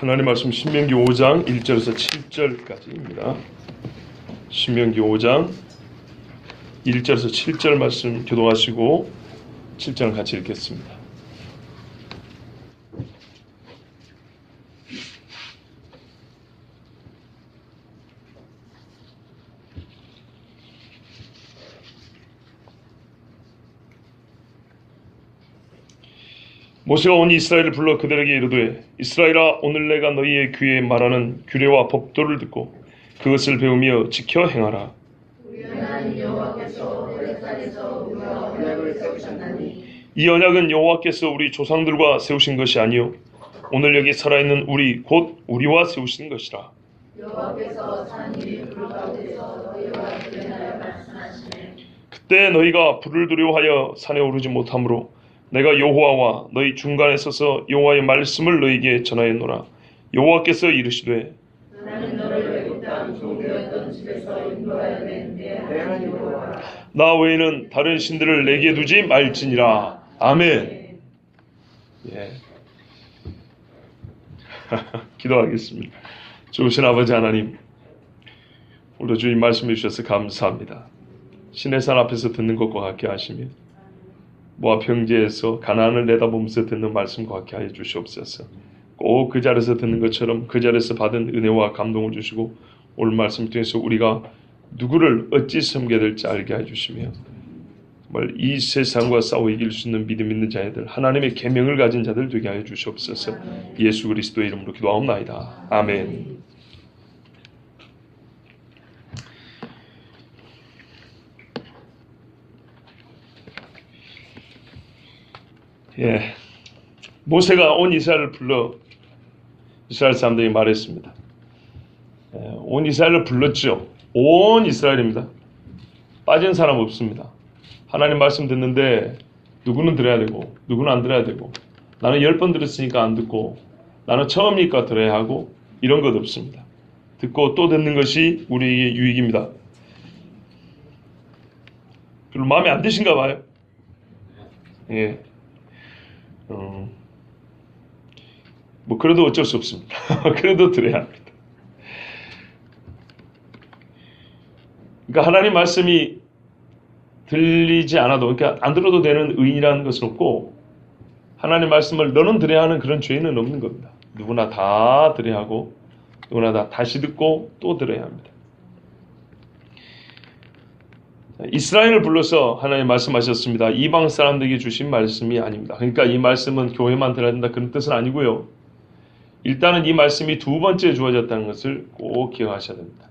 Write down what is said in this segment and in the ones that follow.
하나님 말씀 신명기 5장 1절에서 7절까지입니다. 신명기 5장 1절에서 7절 말씀 교독하시고 7절 같이 읽겠습니다. 모세가 온 이스라엘을 불러 그들에게 이르되 이스라엘아, 오늘 내가 너희의 귀에 말하는 규례와 법도를 듣고 그것을 배우며 지켜 행하라. 이 언약은 여호와께서 우리 조상들과 세우신 것이 아니요 오늘 여기 살아있는 우리 곧 우리와 세우신 것이라. 여호와께서 산 이리 불 가운데서 너희와 교례하여 말씀하시네. 그때 너희가 불을 두려워하여 산에 오르지 못하므로 내가 여호와와 너희 중간에 서서 여호와의 말씀을 너희에게 전하였노라. 여호와께서 이르시되 나는 너를 외국 땅 종되었던 집에서 인도하여 낸데 나 외에는 다른 신들을 내게 두지 말지니라. 아멘. 예. 기도하겠습니다. 좋으신 아버지 하나님, 오늘 주님 말씀해 주셔서 감사합니다. 시내산 앞에서 듣는 것과 같게 하시며 모압 평지에서 가나안을 내다보면서 듣는 말씀과 같게 하여 주시옵소서. 꼭 그 자리에서 듣는 것처럼 그 자리에서 받은 은혜와 감동을 주시고 오늘 말씀 통해서 우리가 누구를 어찌 섬겨야 될지 알게 해주시며 정말 이 세상과 싸워 이길 수 있는 믿음 있는 자들, 하나님의 계명을 가진 자들 되게 하여 주시옵소서. 예수 그리스도의 이름으로 기도하옵나이다. 아멘. 예, 모세가 온 이스라엘을 불러 이스라엘 사람들이 말했습니다. 온 이스라엘을 불렀죠. 온 이스라엘입니다. 빠진 사람 없습니다. 하나님 말씀 듣는데 누구는 들어야 되고 누구는 안 들어야 되고, 나는 10번 들었으니까 안 듣고, 나는 처음이니까 들어야 하고, 이런 것 없습니다. 듣고 또 듣는 것이 우리에게 유익입니다. 별로 마음에 안 드신가 봐요. 예. 뭐 그래도 어쩔 수 없습니다. 그래도 들어야 합니다. 그러니까 하나님 말씀이 들리지 않아도, 그러니까 안 들어도 되는 의인이라는 것은 없고, 하나님 말씀을 너는 들어야 하는 그런 죄는 없는 겁니다. 누구나 다 들어야 하고 누구나 다 다시 듣고 또 들어야 합니다. 이스라엘을 불러서 하나님 말씀하셨습니다. 이방 사람들에게 주신 말씀이 아닙니다. 그러니까 이 말씀은 교회만 들어야 된다 그런 뜻은 아니고요. 일단은 이 말씀이 두 번째 주어졌다는 것을 꼭 기억하셔야 됩니다.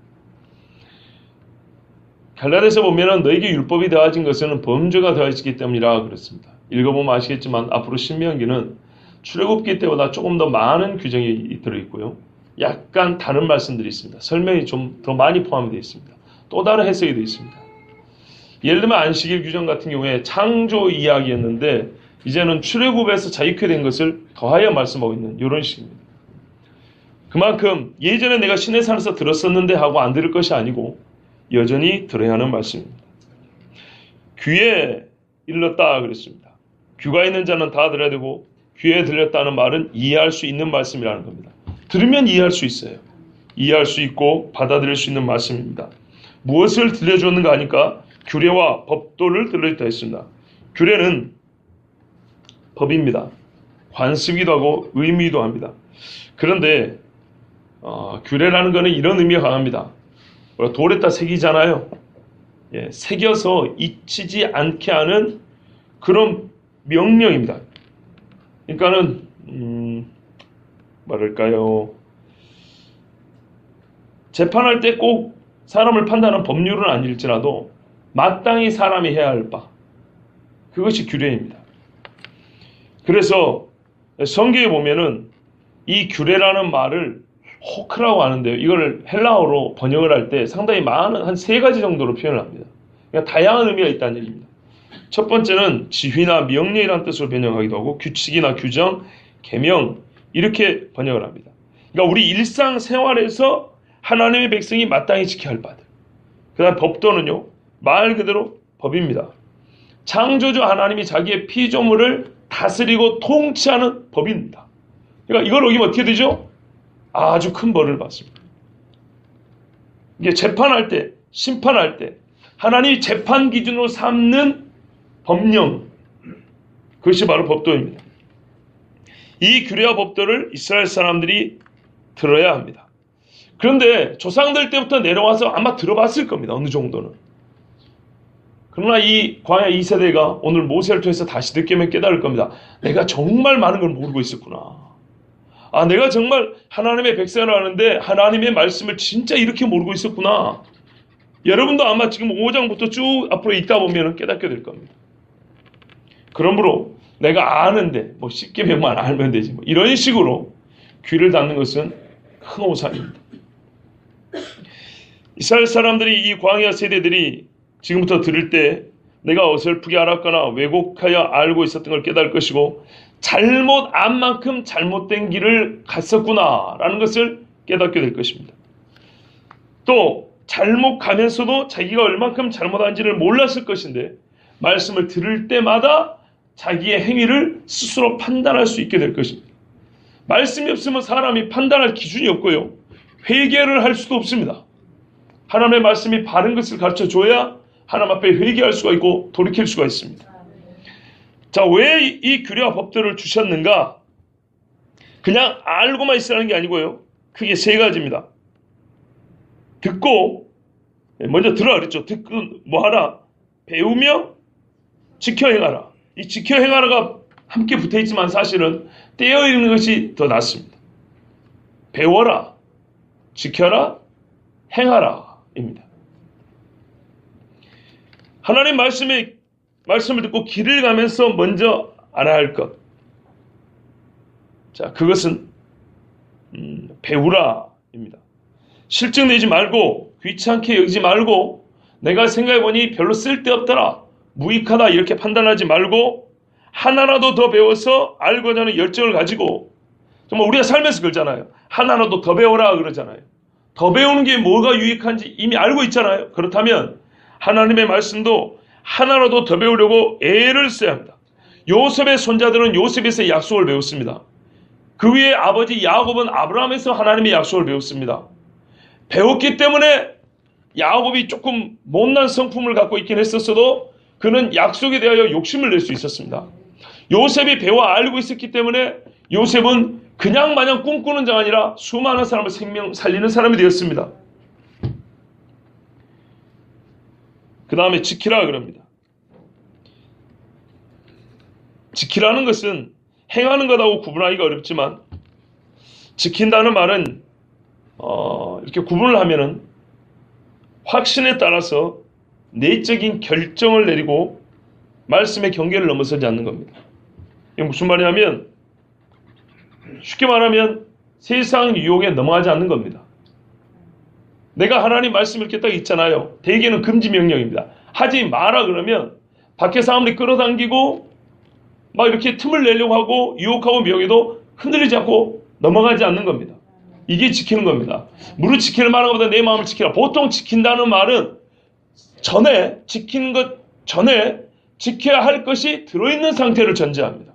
갈라디아서 보면은 너에게 율법이 더하진 것은 범죄가 더하시기 때문이라 그랬습니다. 읽어보면 아시겠지만 앞으로 신명기는 출애굽기 때보다 조금 더 많은 규정이 들어있고요. 약간 다른 말씀들이 있습니다. 설명이 좀 더 많이 포함이 되어 있습니다. 또 다른 해석이 되어 있습니다. 예를 들면 안식일 규정 같은 경우에 창조 이야기였는데 이제는 출애굽에서 자유케 된 것을 더하여 말씀하고 있는 이런 식입니다. 그만큼 예전에 내가 시내산에서 들었었는데 하고 안 들을 것이 아니고 여전히 들어야 하는 말씀입니다. 귀에 일렀다 그랬습니다. 귀가 있는 자는 다 들어야 되고, 귀에 들렸다는 말은 이해할 수 있는 말씀이라는 겁니다. 들으면 이해할 수 있어요. 이해할 수 있고 받아들일 수 있는 말씀입니다. 무엇을 들려주었는가 하니까 규례와 법도를 들려줬다 했습니다. 규례는 법입니다. 관습이기도 하고 의미이기도 합니다. 그런데 규례라는 것은 이런 의미가 강합니다. 돌에다 새기잖아요. 예, 새겨서 잊히지 않게 하는 그런 명령입니다. 그러니까는 뭐랄까요, 재판할 때 꼭 사람을 판단하는 법률은 아닐지라도 마땅히 사람이 해야 할 바, 그것이 규례입니다. 그래서 성경에 보면은 이 규례라는 말을 호크라고 하는데요. 이걸 헬라어로 번역을 할 때 상당히 많은, 한 3가지 정도로 표현을 합니다. 그러니까 다양한 의미가 있다는 얘기입니다. 첫 번째는 지휘나 명령이라는 뜻으로 번역하기도 하고, 규칙이나 규정, 계명, 이렇게 번역을 합니다. 그러니까 우리 일상생활에서 하나님의 백성이 마땅히 지켜야 할 바들. 그 다음 법도는요, 말 그대로 법입니다. 창조주 하나님이 자기의 피조물을 다스리고 통치하는 법입니다. 그러니까 이걸 어기면 어떻게 되죠? 아주 큰 벌을 받습니다. 이게 재판할 때, 심판할 때 하나님이 재판 기준으로 삼는 법령, 그것이 바로 법도입니다. 이 규례와 법도를 이스라엘 사람들이 들어야 합니다. 그런데 조상들 때부터 내려와서 아마 들어봤을 겁니다. 어느 정도는. 그러나 이 광야 2세대가 오늘 모세를 통해서 다시 듣게 깨달을 겁니다. 내가 정말 많은 걸 모르고 있었구나. 내가 정말 하나님의 백성을 하는데 하나님의 말씀을 진짜 이렇게 모르고 있었구나. 여러분도 아마 지금 5장부터 쭉 앞으로 읽다 보면 깨닫게 될 겁니다. 그러므로 내가 아는데 뭐 10계명만 알면 되지 뭐 이런 식으로 귀를 닫는 것은 큰 오산입니다. 이스라엘 사람들이 이 광야 세대들이 지금부터 들을 때 내가 어설프게 알았거나 왜곡하여 알고 있었던 걸 깨달을 것이고 잘못 안 만큼 잘못된 길을 갔었구나 라는 것을 깨닫게 될 것입니다. 또 잘못 가면서도 자기가 얼만큼 잘못한지를 몰랐을 것인데 말씀을 들을 때마다 자기의 행위를 스스로 판단할 수 있게 될 것입니다. 말씀이 없으면 사람이 판단할 기준이 없고요. 회개를 할 수도 없습니다. 하나님의 말씀이 바른 것을 가르쳐줘야 하나님 앞에 회개할 수가 있고 돌이킬 수가 있습니다. 자, 왜 이 규례와 법들을 주셨는가? 그냥 알고만 있으라는 게 아니고요. 크게 세 가지입니다. 듣고, 먼저 들으라 그랬죠. 듣고 뭐 하라? 배우며 지켜 행하라. 이 지켜 행하라가 함께 붙어있지만 사실은 떼어 읽는 것이 더 낫습니다. 배워라, 지켜라, 행하라 입니다. 하나님 말씀을 듣고 길을 가면서 먼저 알아야 할 것. 자, 그것은 배우라 입니다. 실증내지 말고 귀찮게 여기지 말고 내가 생각해보니 별로 쓸데없더라, 무익하다 이렇게 판단하지 말고 하나라도 더 배워서 알고자 하는 열정을 가지고, 정말 우리가 살면서 그러잖아요. 하나라도 더 배워라 그러잖아요. 더 배우는 게 뭐가 유익한지 이미 알고 있잖아요. 그렇다면 하나님의 말씀도 하나라도 더 배우려고 애를 써야 합니다. 요셉의 손자들은 요셉에서 약속을 배웠습니다. 그 위에 아버지 야곱은 아브라함에서 하나님의 약속을 배웠습니다. 배웠기 때문에 야곱이 조금 못난 성품을 갖고 있긴 했었어도 그는 약속에 대하여 욕심을 낼 수 있었습니다. 요셉이 배워 알고 있었기 때문에 요셉은 그냥 마냥 꿈꾸는 자가 아니라 수많은 사람을 생명 살리는 사람이 되었습니다. 그 다음에 지키라 그럽니다. 지키라는 것은 행하는 것하고 구분하기가 어렵지만 지킨다는 말은 이렇게 구분을 하면은 확신에 따라서 내적인 결정을 내리고 말씀의 경계를 넘어서지 않는 겁니다. 이게 무슨 말이냐면 쉽게 말하면 세상 유혹에 넘어가지 않는 겁니다. 내가 하나님 말씀 이렇게 딱 있잖아요. 대개는 금지 명령입니다. 하지 마라 그러면 밖에 사람들이 끌어당기고 막 이렇게 틈을 내려고 하고 유혹하고 미혹해도 흔들리지 않고 넘어가지 않는 겁니다. 이게 지키는 겁니다. 무릇 지키는 말은 것보다 내 마음을 지키라. 보통 지킨다는 말은 전에 지키는 것 전에 지켜야 할 것이 들어있는 상태를 전제합니다.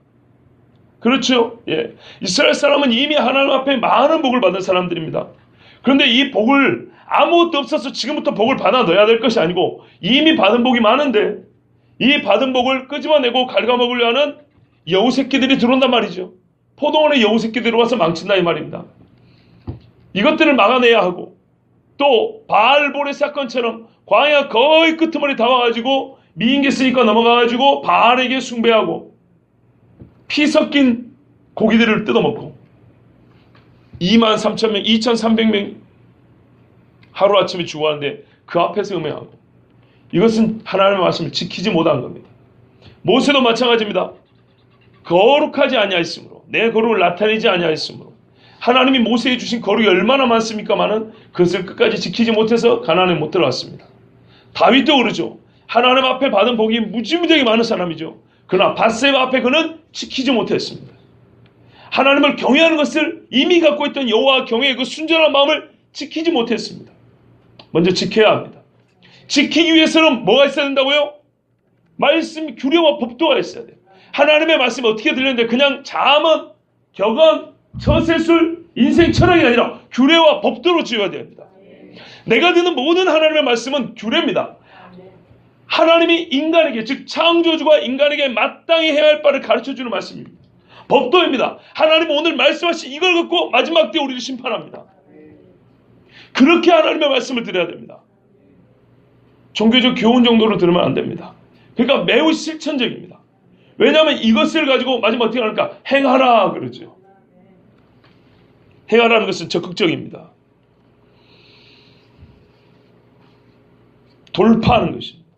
그렇죠? 예. 이스라엘 사람은 이미 하나님 앞에 많은 복을 받은 사람들입니다. 그런데 이 복을 아무것도 없어서 지금부터 복을 받아 넣어야 될 것이 아니고 이미 받은 복이 많은데 이 받은 복을 끄집어내고 갉아먹으려 하는 여우 새끼들이 들어온단 말이죠. 포도원에 여우 새끼들이 와서 망친다 이 말입니다. 이것들을 막아내야 하고 또 바알볼의 사건처럼 광야 거의 끄트머리 다 와가지고 미인계 쓰니까 넘어가가지고 바알에게 숭배하고 피 섞인 고기들을 뜯어먹고 23,000명, 2,300명 하루아침에 죽어가는데 그 앞에서 음행하고 이것은 하나님의 말씀을 지키지 못한 겁니다. 모세도 마찬가지입니다. 거룩하지 아니하였으므로 내 거룩을 나타내지 아니하였으므로 하나님이 모세에 주신 거룩이 얼마나 많습니까마는 그것을 끝까지 지키지 못해서 가나안에 못 들어갔습니다. 다윗도 그러죠. 하나님 앞에 받은 복이 무지무지하게 많은 사람이죠. 그러나 밧세바 앞에 그는 지키지 못했습니다. 하나님을 경외하는 것을 이미 갖고 있던 여호와 경외의 그 순전한 마음을 지키지 못했습니다. 먼저 지켜야 합니다. 지키기 위해서는 뭐가 있어야 된다고요? 말씀, 규례와 법도가 있어야 돼요. 하나님의 말씀이 어떻게 들리는데 그냥 잠언, 격언, 처세술 인생 철학이 아니라 규례와 법도로 지어야 됩니다. 내가 듣는 모든 하나님의 말씀은 규례입니다. 하나님이 인간에게, 즉 창조주가 인간에게 마땅히 해야 할 바를 가르쳐주는 말씀입니다. 법도입니다. 하나님은 오늘 말씀하신 이걸 갖고 마지막 때 우리를 심판합니다. 그렇게 하나님의 말씀을 드려야 됩니다. 종교적 교훈 정도로 들으면 안 됩니다. 그러니까 매우 실천적입니다. 왜냐하면 이것을 가지고 마지막 어떻게 하니까 행하라 그러죠. 행하라는 것은 적극적입니다. 돌파하는 것입니다.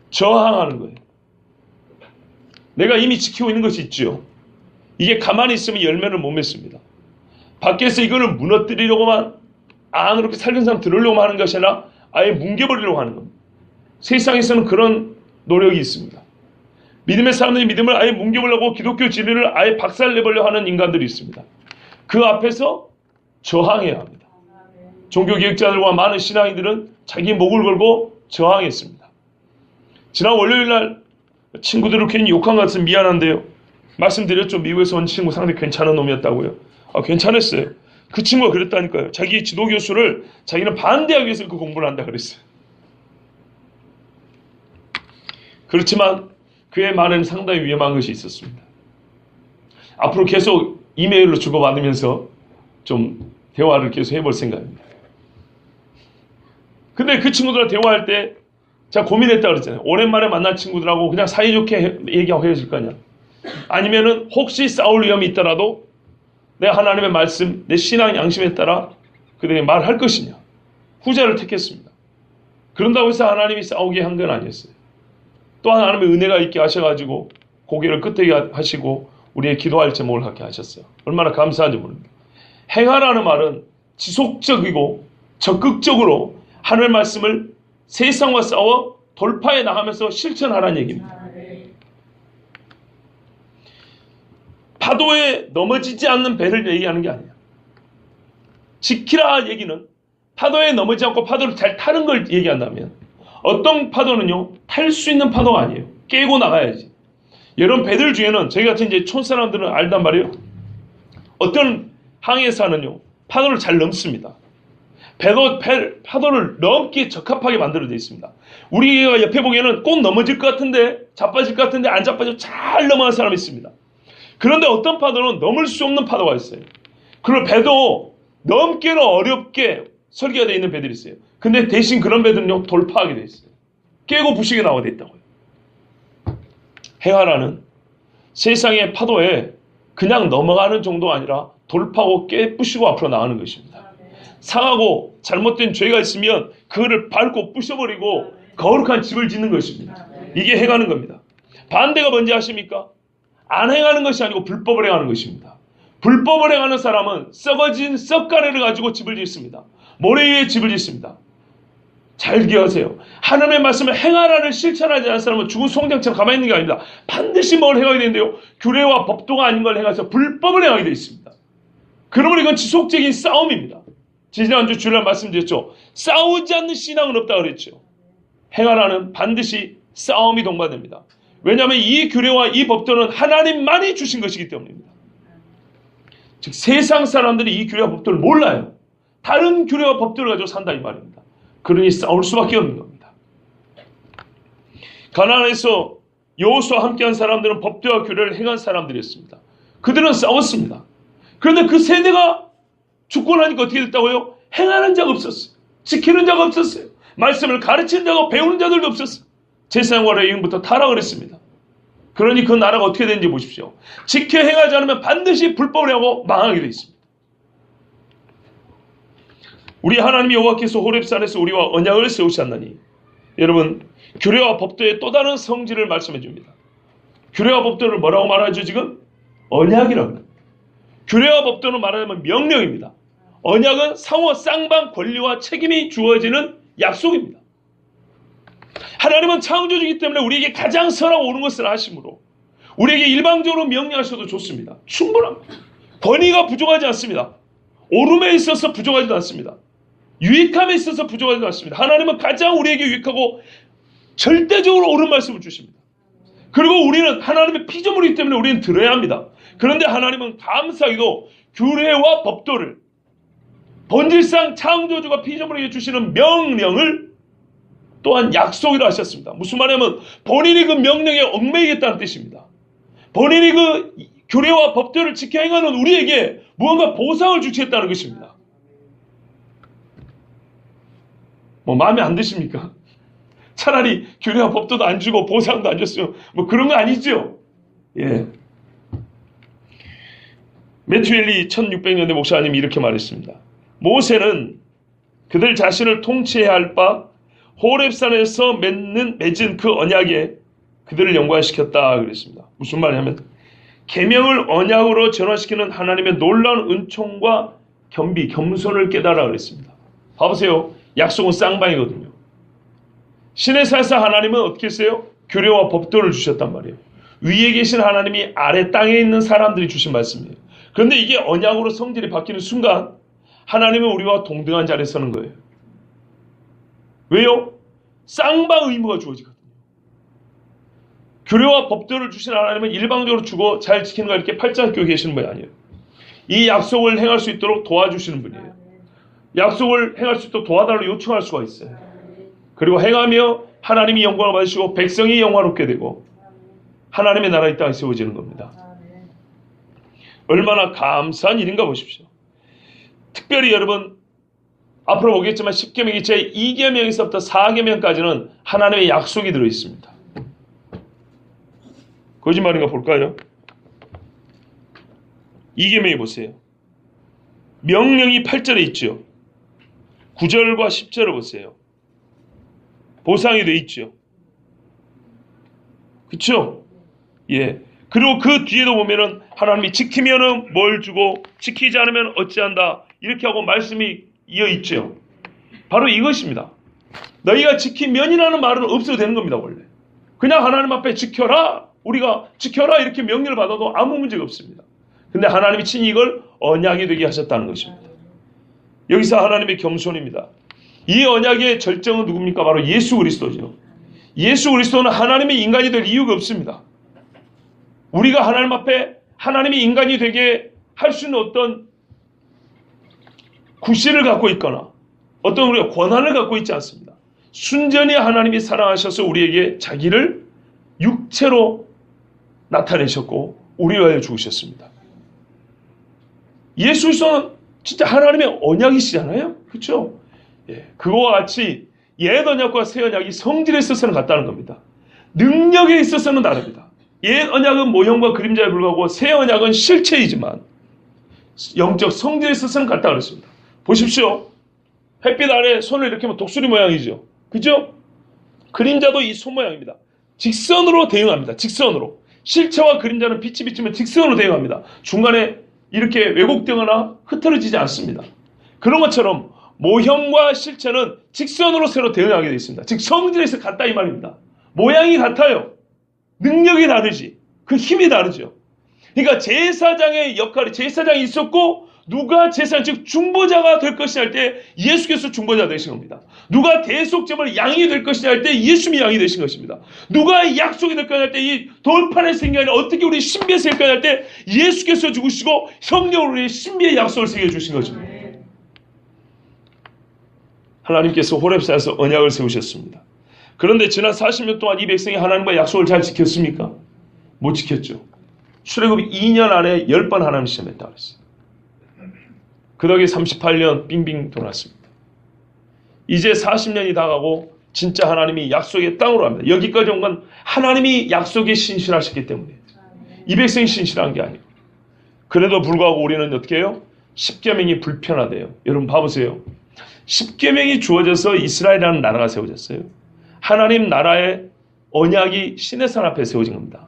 저항하는 거예요. 내가 이미 지키고 있는 것이 있죠. 이게 가만히 있으면 열매를 못 맺습니다. 밖에서 이거를 무너뜨리려고만 안으로 이렇게 살균 사람 들으려고 하는 것이 아니라 아예 뭉개버리려고 하는 겁니다. 세상에서는 그런 노력이 있습니다. 믿음의 사람들이 믿음을 아예 뭉개버리려고 기독교 진리를 아예 박살내버리려고 하는 인간들이 있습니다. 그 앞에서 저항해야 합니다. 종교개혁자들과 많은 신앙인들은 자기 목을 걸고 저항했습니다. 지난 월요일날 친구들을 괜히 욕한 것 같아서 미안한데요. 말씀드렸죠. 미국에서 온 친구 상당히 괜찮은 놈이었다고요. 괜찮았어요. 그 친구가 그랬다니까요. 자기 지도교수를 자기는 반대하기 위해서 그 공부를 한다 그랬어요. 그렇지만 그의 말에는 상당히 위험한 것이 있었습니다. 앞으로 계속 이메일로 주고받으면서 좀 대화를 계속 해볼 생각입니다. 근데 그 친구들과 대화할 때 제가 고민했다 그랬잖아요. 오랜만에 만난 친구들하고 그냥 사이좋게 얘기하고 헤어질 거냐, 아니면은 혹시 싸울 위험이 있더라도 내 하나님의 말씀, 내 신앙 양심에 따라 그들에게 말할 것이냐. 후자를 택했습니다. 그런다고 해서 하나님이 싸우게 한 건 아니었어요. 또한 하나님의 은혜가 있게 하셔가지고 고개를 끄덕이게 하시고 우리의 기도할 제목을 갖게 하셨어요. 얼마나 감사한지 모릅니다. 행하라는 말은 지속적이고 적극적으로 하나님의 말씀을 세상과 싸워 돌파해 나가면서 실천하라는 얘기입니다. 파도에 넘어지지 않는 배를 얘기하는 게 아니에요. 지키라 얘기는 파도에 넘어지지 않고 파도를 잘 타는 걸 얘기한다면, 어떤 파도는요 탈 수 있는 파도가 아니에요. 깨고 나가야지. 이런 배들 중에는 저희 같은 이제 촌사람들은 알단 말이에요. 어떤 항해사는요 파도를 잘 넘습니다. 파도를 넘기에 적합하게 만들어져 있습니다. 우리가 옆에 보기에는 꼭 넘어질 것 같은데, 자빠질 것 같은데 안 자빠지고 잘 넘어가는 사람이 있습니다. 그런데 어떤 파도는 넘을 수 없는 파도가 있어요. 그리고 배도 넘기는 어렵게 설계가 되어 있는 배들이 있어요. 근데 대신 그런 배들은요 돌파하게 되어 있어요. 깨고 부시게 나오게 되어 있다고요. 행하라는 세상의 파도에 그냥 넘어가는 정도가 아니라 돌파하고 깨부시고 앞으로 나가는 것입니다. 상하고 잘못된 죄가 있으면 그거를 밟고 부셔버리고 거룩한 집을 짓는 것입니다. 이게 행하는 겁니다. 반대가 뭔지 아십니까? 안 행하는 것이 아니고 불법을 행하는 것입니다. 불법을 행하는 사람은 썩어진 썩가래를 가지고 집을 짓습니다. 모래 위에 집을 짓습니다. 잘 기억하세요. 하나님의 말씀을 행하라를 실천하지 않은 사람은 죽은 송장처럼 가만히 있는 게 아닙니다. 반드시 뭘 행하게 되는데요, 규례와 법도가 아닌 걸 행해서 불법을 행하게 되어 있습니다. 그러면 이건 지속적인 싸움입니다. 지난주 주일날 말씀드렸죠. 싸우지 않는 신앙은 없다고 그랬죠. 행하라는 반드시 싸움이 동반됩니다. 왜냐하면 이 규례와 이 법도는 하나님만이 주신 것이기 때문입니다. 즉 세상 사람들이 이 규례와 법도를 몰라요. 다른 규례와 법도를 가지고 산다 이 말입니다. 그러니 싸울 수밖에 없는 겁니다. 가나안에서 여호수아와 함께한 사람들은 법도와 규례를 행한 사람들이었습니다. 그들은 싸웠습니다. 그런데 그 세대가 죽고 나니까 어떻게 됐다고요? 행하는 자가 없었어요. 지키는 자가 없었어요. 말씀을 가르치는 자가, 배우는 자들도 없었어요. 제사장과 레위인부터 타락을 했습니다. 그러니 그 나라가 어떻게 되는지 보십시오. 지켜 행하지 않으면 반드시 불법을 하고 망하게 되어 있습니다. 우리 하나님 여호와께서 호렙산에서 우리와 언약을 세우셨나니, 여러분 규례와 법도의 또 다른 성질을 말씀해 줍니다. 규례와 법도를 뭐라고 말하죠 지금? 언약이라고 합니다. 규례와 법도는 말하자면 명령입니다. 언약은 상호 쌍방 권리와 책임이 주어지는 약속입니다. 하나님은 창조주이기 때문에 우리에게 가장 선하고 옳은 것을 하심으로 우리에게 일방적으로 명령하셔도 좋습니다. 충분합니다. 권위가 부족하지 않습니다. 옳음에 있어서 부족하지도 않습니다. 유익함에 있어서 부족하지도 않습니다. 하나님은 가장 우리에게 유익하고 절대적으로 옳은 말씀을 주십니다. 그리고 우리는 하나님의 피조물이기 때문에 우리는 들어야 합니다. 그런데 하나님은 감사하게도 규례와 법도를, 본질상 창조주가 피조물에게 주시는 명령을 또한 약속이라 하셨습니다. 무슨 말이냐면 본인이 그 명령에 얽매이겠다는 뜻입니다. 본인이 그 규례와 법도를 지켜 행하는 우리에게 무언가 보상을 주시겠다는 것입니다. 뭐 마음에 안 드십니까? 차라리 규례와 법도도 안 주고 보상도 안 줬으면 뭐 그런 거 아니죠? 예. 매튜엘리 1600년대 목사님이 이렇게 말했습니다. 모세는 그들 자신을 통치해야 할 바 호렙산에서 맺은 그 언약에 그들을 연관시켰다 그랬습니다. 무슨 말이냐면 계명을 언약으로 전환시키는 하나님의 놀라운 은총과 겸비, 겸손을 깨달아 그랬습니다. 봐보세요. 약속은 쌍방이거든요. 신의 산에서 하나님은 어떻게 했어요? 규례와 법도를 주셨단 말이에요. 위에 계신 하나님이 아래 땅에 있는 사람들이 주신 말씀이에요. 그런데 이게 언약으로 성질이 바뀌는 순간 하나님은 우리와 동등한 자리에 서는 거예요. 왜요? 쌍방 의무가 주어지거든요. 규례와 법도를 주신 하나님은 일방적으로 주고 잘 지키는 거 이렇게 팔짱 끼고 계시는 분이 아니에요. 이 약속을 행할 수 있도록 도와주시는 분이에요. 약속을 행할 수 있도록 도와달라고 요청할 수가 있어요. 그리고 행하며 하나님이 영광을 받으시고 백성이 영화롭게 되고 하나님의 나라 이 땅에 세워지는 겁니다. 얼마나 감사한 일인가 보십시오. 특별히 여러분 앞으로 보겠지만 10계명이 제2계명에서부터 4계명까지는 하나님의 약속이 들어있습니다. 거짓말인가 볼까요? 2계명이 보세요. 명령이 8절에 있죠. 9절과 10절을 보세요. 보상이 돼 있죠. 그렇죠? 예. 그리고 그 뒤에도 보면은 하나님이 지키면은 뭘 주고 지키지 않으면 어찌한다 이렇게 하고 말씀이 이어 있죠. 바로 이것입니다. 너희가 지키면이라는 말은 없어도 되는 겁니다. 원래 그냥 하나님 앞에 지켜라, 우리가 지켜라 이렇게 명령을 받아도 아무 문제가 없습니다. 근데 하나님이 친히 이걸 언약이 되게 하셨다는 것입니다. 여기서 하나님의 겸손입니다. 이 언약의 절정은 누굽니까? 바로 예수 그리스도죠. 예수 그리스도는 하나님의 인간이 될 이유가 없습니다. 우리가 하나님 앞에 하나님이 인간이 되게 할 수 있는 어떤 구실을 갖고 있거나 어떤 우리가 권한을 갖고 있지 않습니다. 순전히 하나님이 사랑하셔서 우리에게 자기를 육체로 나타내셨고 우리를 위하여 죽으셨습니다. 예수 그리스도는 진짜 하나님의 언약이시잖아요. 그렇죠? 예, 그거와 같이 옛 언약과 새 언약이 성질에 있어서는 같다는 겁니다. 능력에 있어서는 다릅니다. 옛 언약은 모형과 그림자에 불과하고 새 언약은 실체이지만 영적 성질에 있어서는 같다 그랬습니다. 보십시오. 햇빛 아래 손을 이렇게 하면 독수리 모양이죠. 그죠? 그림자도 이 손 모양입니다. 직선으로 대응합니다. 직선으로. 실체와 그림자는 빛이 비치면 직선으로 대응합니다. 중간에 이렇게 왜곡되거나 흐트러지지 않습니다. 그런 것처럼 모형과 실체는 직선으로 서로 대응하게 되어 있습니다. 즉 성질에서 같다 이 말입니다. 모양이 같아요. 능력이 다르지. 그 힘이 다르죠. 그러니까 제사장의 역할이 제사장이 있었고 누가 제사장 즉 중보자가 될 것이냐 할 때 예수께서 중보자 되신 겁니다. 누가 대속제물 양이 될 것이냐 할 때 예수님이 양이 되신 것입니다. 누가 약속이 될 것이냐 할 때 이 돌판에 생겨나 어떻게 우리 신비에 셀 것이냐 할 때 예수께서 죽으시고 성령으로 우리 신비의 약속을 새겨주신 것입니다. 하나님께서 호렙산에서 언약을 세우셨습니다. 그런데 지난 40년 동안 이 백성이 하나님과 약속을 잘 지켰습니까? 못 지켰죠. 출애굽 2년 안에 10번 하나님 시험했다 그랬어요. 그 덕에 38년 빙빙 돌았습니다. 이제 40년이 다가고 진짜 하나님이 약속의 땅으로 합니다. 여기까지 온 건 하나님이 약속에 신실하셨기 때문에 이 백성이 신실한 게 아니고 그래도 불구하고 우리는 어떻게 해요? 10계명이 불편하대요. 여러분 봐보세요. 10계명이 주어져서 이스라엘이라는 나라가 세워졌어요. 하나님 나라의 언약이 시내산 앞에 세워진 겁니다.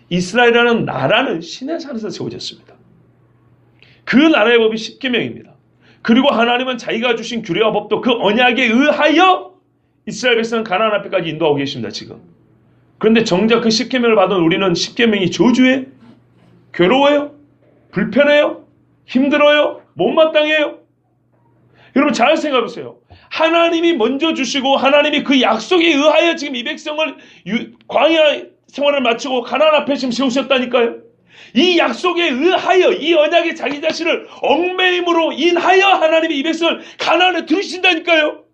이스라엘이라는 나라는 시내산에서 세워졌습니다. 그 나라의 법이 10계명입니다. 그리고 하나님은 자기가 주신 규례와 법도 그 언약에 의하여 이스라엘 백성은 가나안 앞에까지 인도하고 계십니다. 지금. 그런데 정작 그 10계명을 받은 우리는 10계명이 저주예요? 괴로워요? 불편해요? 힘들어요? 못마땅해요? 여러분 잘 생각해보세요. 하나님이 먼저 주시고 하나님이 그 약속에 의하여 지금 이 백성을 광야 생활을 마치고 가나안 앞에 지금 세우셨다니까요. 이 약속에 의하여 이 언약에 자기 자신을 얽매임으로 인하여 하나님이 이 백성을 가나안에 들으신다니까요.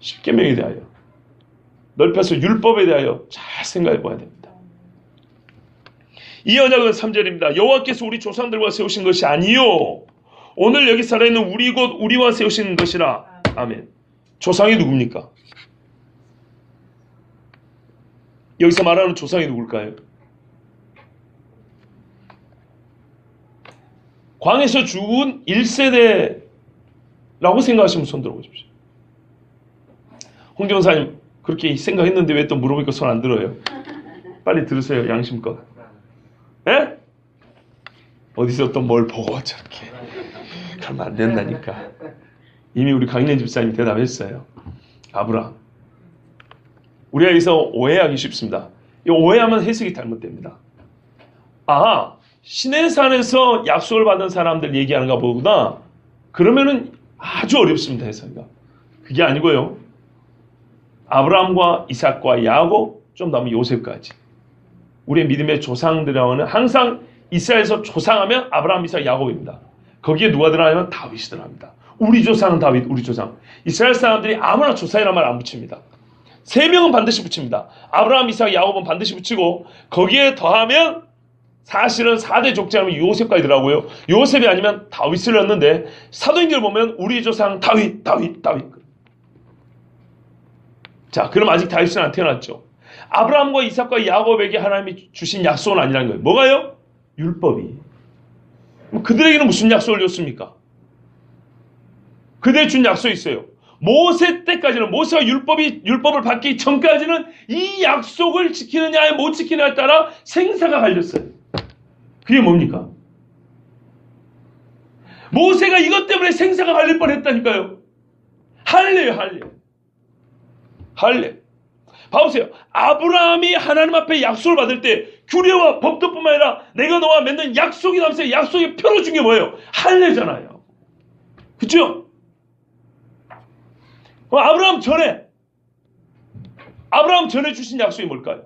십계명에 대하여 넓혀서 율법에 대하여 잘 생각해 봐야 됩니다. 이 언약은 3절입니다. 여호와께서 우리 조상들과 세우신 것이 아니요 오늘 여기 살아있는 우리 곧 우리와 세우신 것이라. 아멘. 조상이 누굽니까? 여기서 말하는 조상이 누굴까요? 광에서 죽은 1세대라고 생각하시면 손 들어보십시오. 홍정사님 그렇게 생각했는데 왜 또 물어보니까 손 안 들어요? 빨리 들으세요. 양심껏. 에? 어디서 또 뭘 보고 저렇게 가면 안 된다니까. 이미 우리 강인현 집사님이 대답했어요. 아브라함. 우리가 여기서 오해하기 쉽습니다. 이 오해하면 해석이 잘못됩니다. 아, 시내산에서 약속을 받은 사람들 얘기하는가 보구나. 그러면은 아주 어렵습니다. 해석이가. 그게 아니고요. 아브라함과 이삭과 야곱, 좀 남은 요셉까지. 우리의 믿음의 조상들하고는 항상 이스라엘에서 조상하면 아브라함, 이삭, 야곱입니다. 거기에 누가 들어가냐면 다윗이 들어갑니다. 우리 조상은 다윗, 우리 조상. 이스라엘 사람들이 아무나 조상이라는 말 안 붙입니다. 3명은 반드시 붙입니다. 아브라함, 이삭, 야곱은 반드시 붙이고 거기에 더하면 사실은 4대 족장하면 요셉까지 들어가고요. 요셉이 아니면 다윗을 넣는데 사도행전을 보면 우리 조상 다윗. 자, 그럼 아직 다윗은 안 태어났죠. 아브라함과 이삭과 야곱에게 하나님이 주신 약속은 아니라는 거예요. 뭐가요? 율법이. 그들에게는 무슨 약속을 줬습니까? 그들에 준 약속이 있어요. 모세 때까지는, 모세가 율법을 받기 전까지는 이 약속을 지키느냐 못 지키느냐에 따라 생사가 갈렸어요. 그게 뭡니까? 모세가 이것 때문에 생사가 갈릴 뻔했다니까요. 할례. 봐보세요. 아브라함이 하나님 앞에 약속을 받을 때 규례와 법도뿐만 아니라 내가 너와 맺는 약속이 남아서 약속의 표로 준 게 뭐예요? 할례잖아요. 그렇죠? 아브라함 전에 주신 약속이 뭘까요?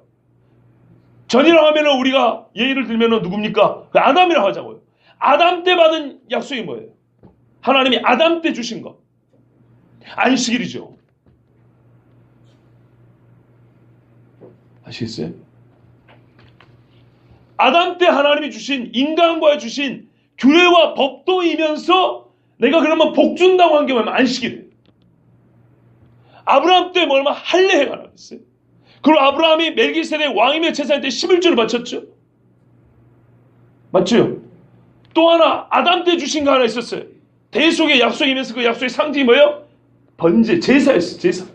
전이라고 하면 우리가 예를 들면 누굽니까? 아담이라고 하자고요. 아담 때 받은 약속이 뭐예요? 하나님이 아담 때 주신 것. 안식일이죠. 아시겠어요? 아담 때 하나님이 주신, 인간과 주신 규례와 법도이면서 내가 그러면 복 준다고 한 게 뭐냐면 안식일이에요. 아브라함 때 뭐냐면 할례회가 나왔어요. 그리고 아브라함이 멜기세덱 왕이며 제사장 때 11조를 바쳤죠. 맞죠? 또 하나 아담 때 주신 거 하나 있었어요. 대속의 약속이면서 그 약속의 상징이 뭐예요? 번제, 제사였어요. 제사.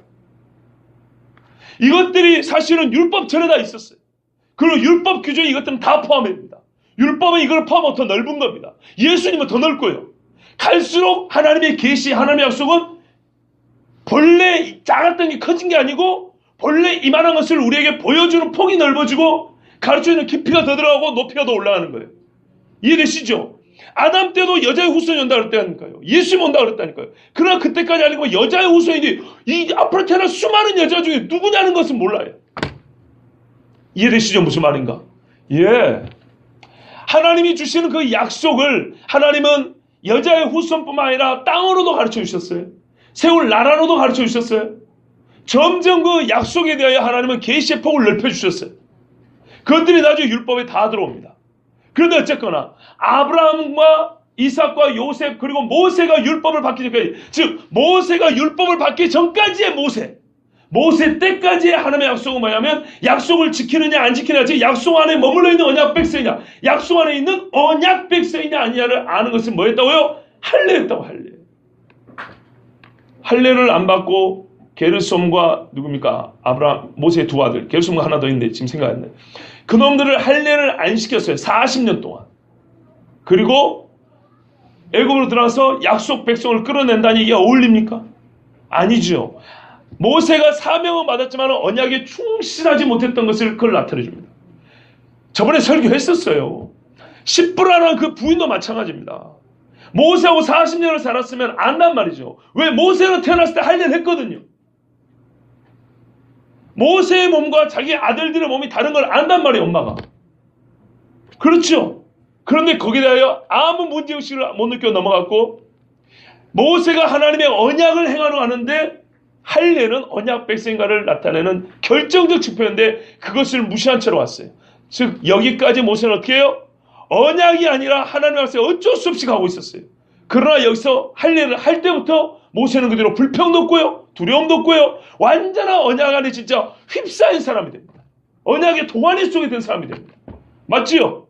이것들이 사실은 율법 전에 다 있었어요. 그리고 율법 규정이 이것들은 다 포함합니다. 율법은 이걸 포함하고 더 넓은 겁니다. 예수님은 더 넓고요. 갈수록 하나님의 계시, 하나님의 약속은 본래 작았던 게 커진 게 아니고 본래 이만한 것을 우리에게 보여주는 폭이 넓어지고 가르쳐주는 깊이가 더 들어가고 높이가 더 올라가는 거예요. 이해되시죠? 아담 때도 여자의 후손이 온다 그랬다니까요. 예수님 온다 그랬다니까요. 그러나 그때까지 아니고 여자의 후손이 이 앞으로 태어날 수많은 여자 중에 누구냐는 것은 몰라요. 이해되시죠? 무슨 말인가? 예. 하나님이 주시는 그 약속을 하나님은 여자의 후손뿐만 아니라 땅으로도 가르쳐 주셨어요. 세울 나라로도 가르쳐 주셨어요. 점점 그 약속에 대하여 하나님은 계시의 폭을 넓혀 주셨어요. 그것들이 나중에 율법에 다 들어옵니다. 그런데 어쨌거나 아브라함과 이삭과 요셉 그리고 모세가 율법을 받기 전까지, 즉 모세가 율법을 받기 전까지의 모세 때까지의 하나님의 약속은 뭐냐면 약속을 지키느냐 안 지키느냐, 즉 약속 안에 머물러 있는 언약 백성이냐 약속 안에 있는 언약 백성이냐 아니냐를 아는 것은 뭐였다고요? 할례였다고. 할례를 안 받고 게르솜과 누굽니까? 아브라함, 모세의 두 아들, 게르솜과 하나 더 있는데 지금 생각 안 나요. 그놈들을 할례를 안 시켰어요. 40년 동안. 그리고 애굽으로 들어가서 약속 백성을 끌어낸다니 이게 어울립니까? 아니죠. 모세가 사명은 받았지만 언약에 충실하지 못했던 것을 그걸 나타내 줍니다. 저번에 설교했었어요. 십브라라는 그 부인도 마찬가지입니다. 모세하고 40년을 살았으면 안단 말이죠. 왜? 모세는 태어났을 때 할례를 했거든요. 모세의 몸과 자기 아들들의 몸이 다른 걸 안단 말이에요, 엄마가. 그렇죠. 그런데 거기에 대하여 아무 문제의식을 못 느껴 넘어갔고, 모세가 하나님의 언약을 행하는데 할례는 언약 백성과를 나타내는 결정적 지표인데 그것을 무시한 채로 왔어요. 즉 여기까지 모세는 어떻게 해요? 언약이 아니라 하나님의 말씀에 어쩔 수 없이 가고 있었어요. 그러나 여기서 할례를 할 때부터 모세는 그대로 불평도 없고요, 두려움도 없고요, 완전한 언약 안에 진짜 휩싸인 사람이 됩니다. 언약의 동안의 속에 든 사람이 됩니다. 맞지요?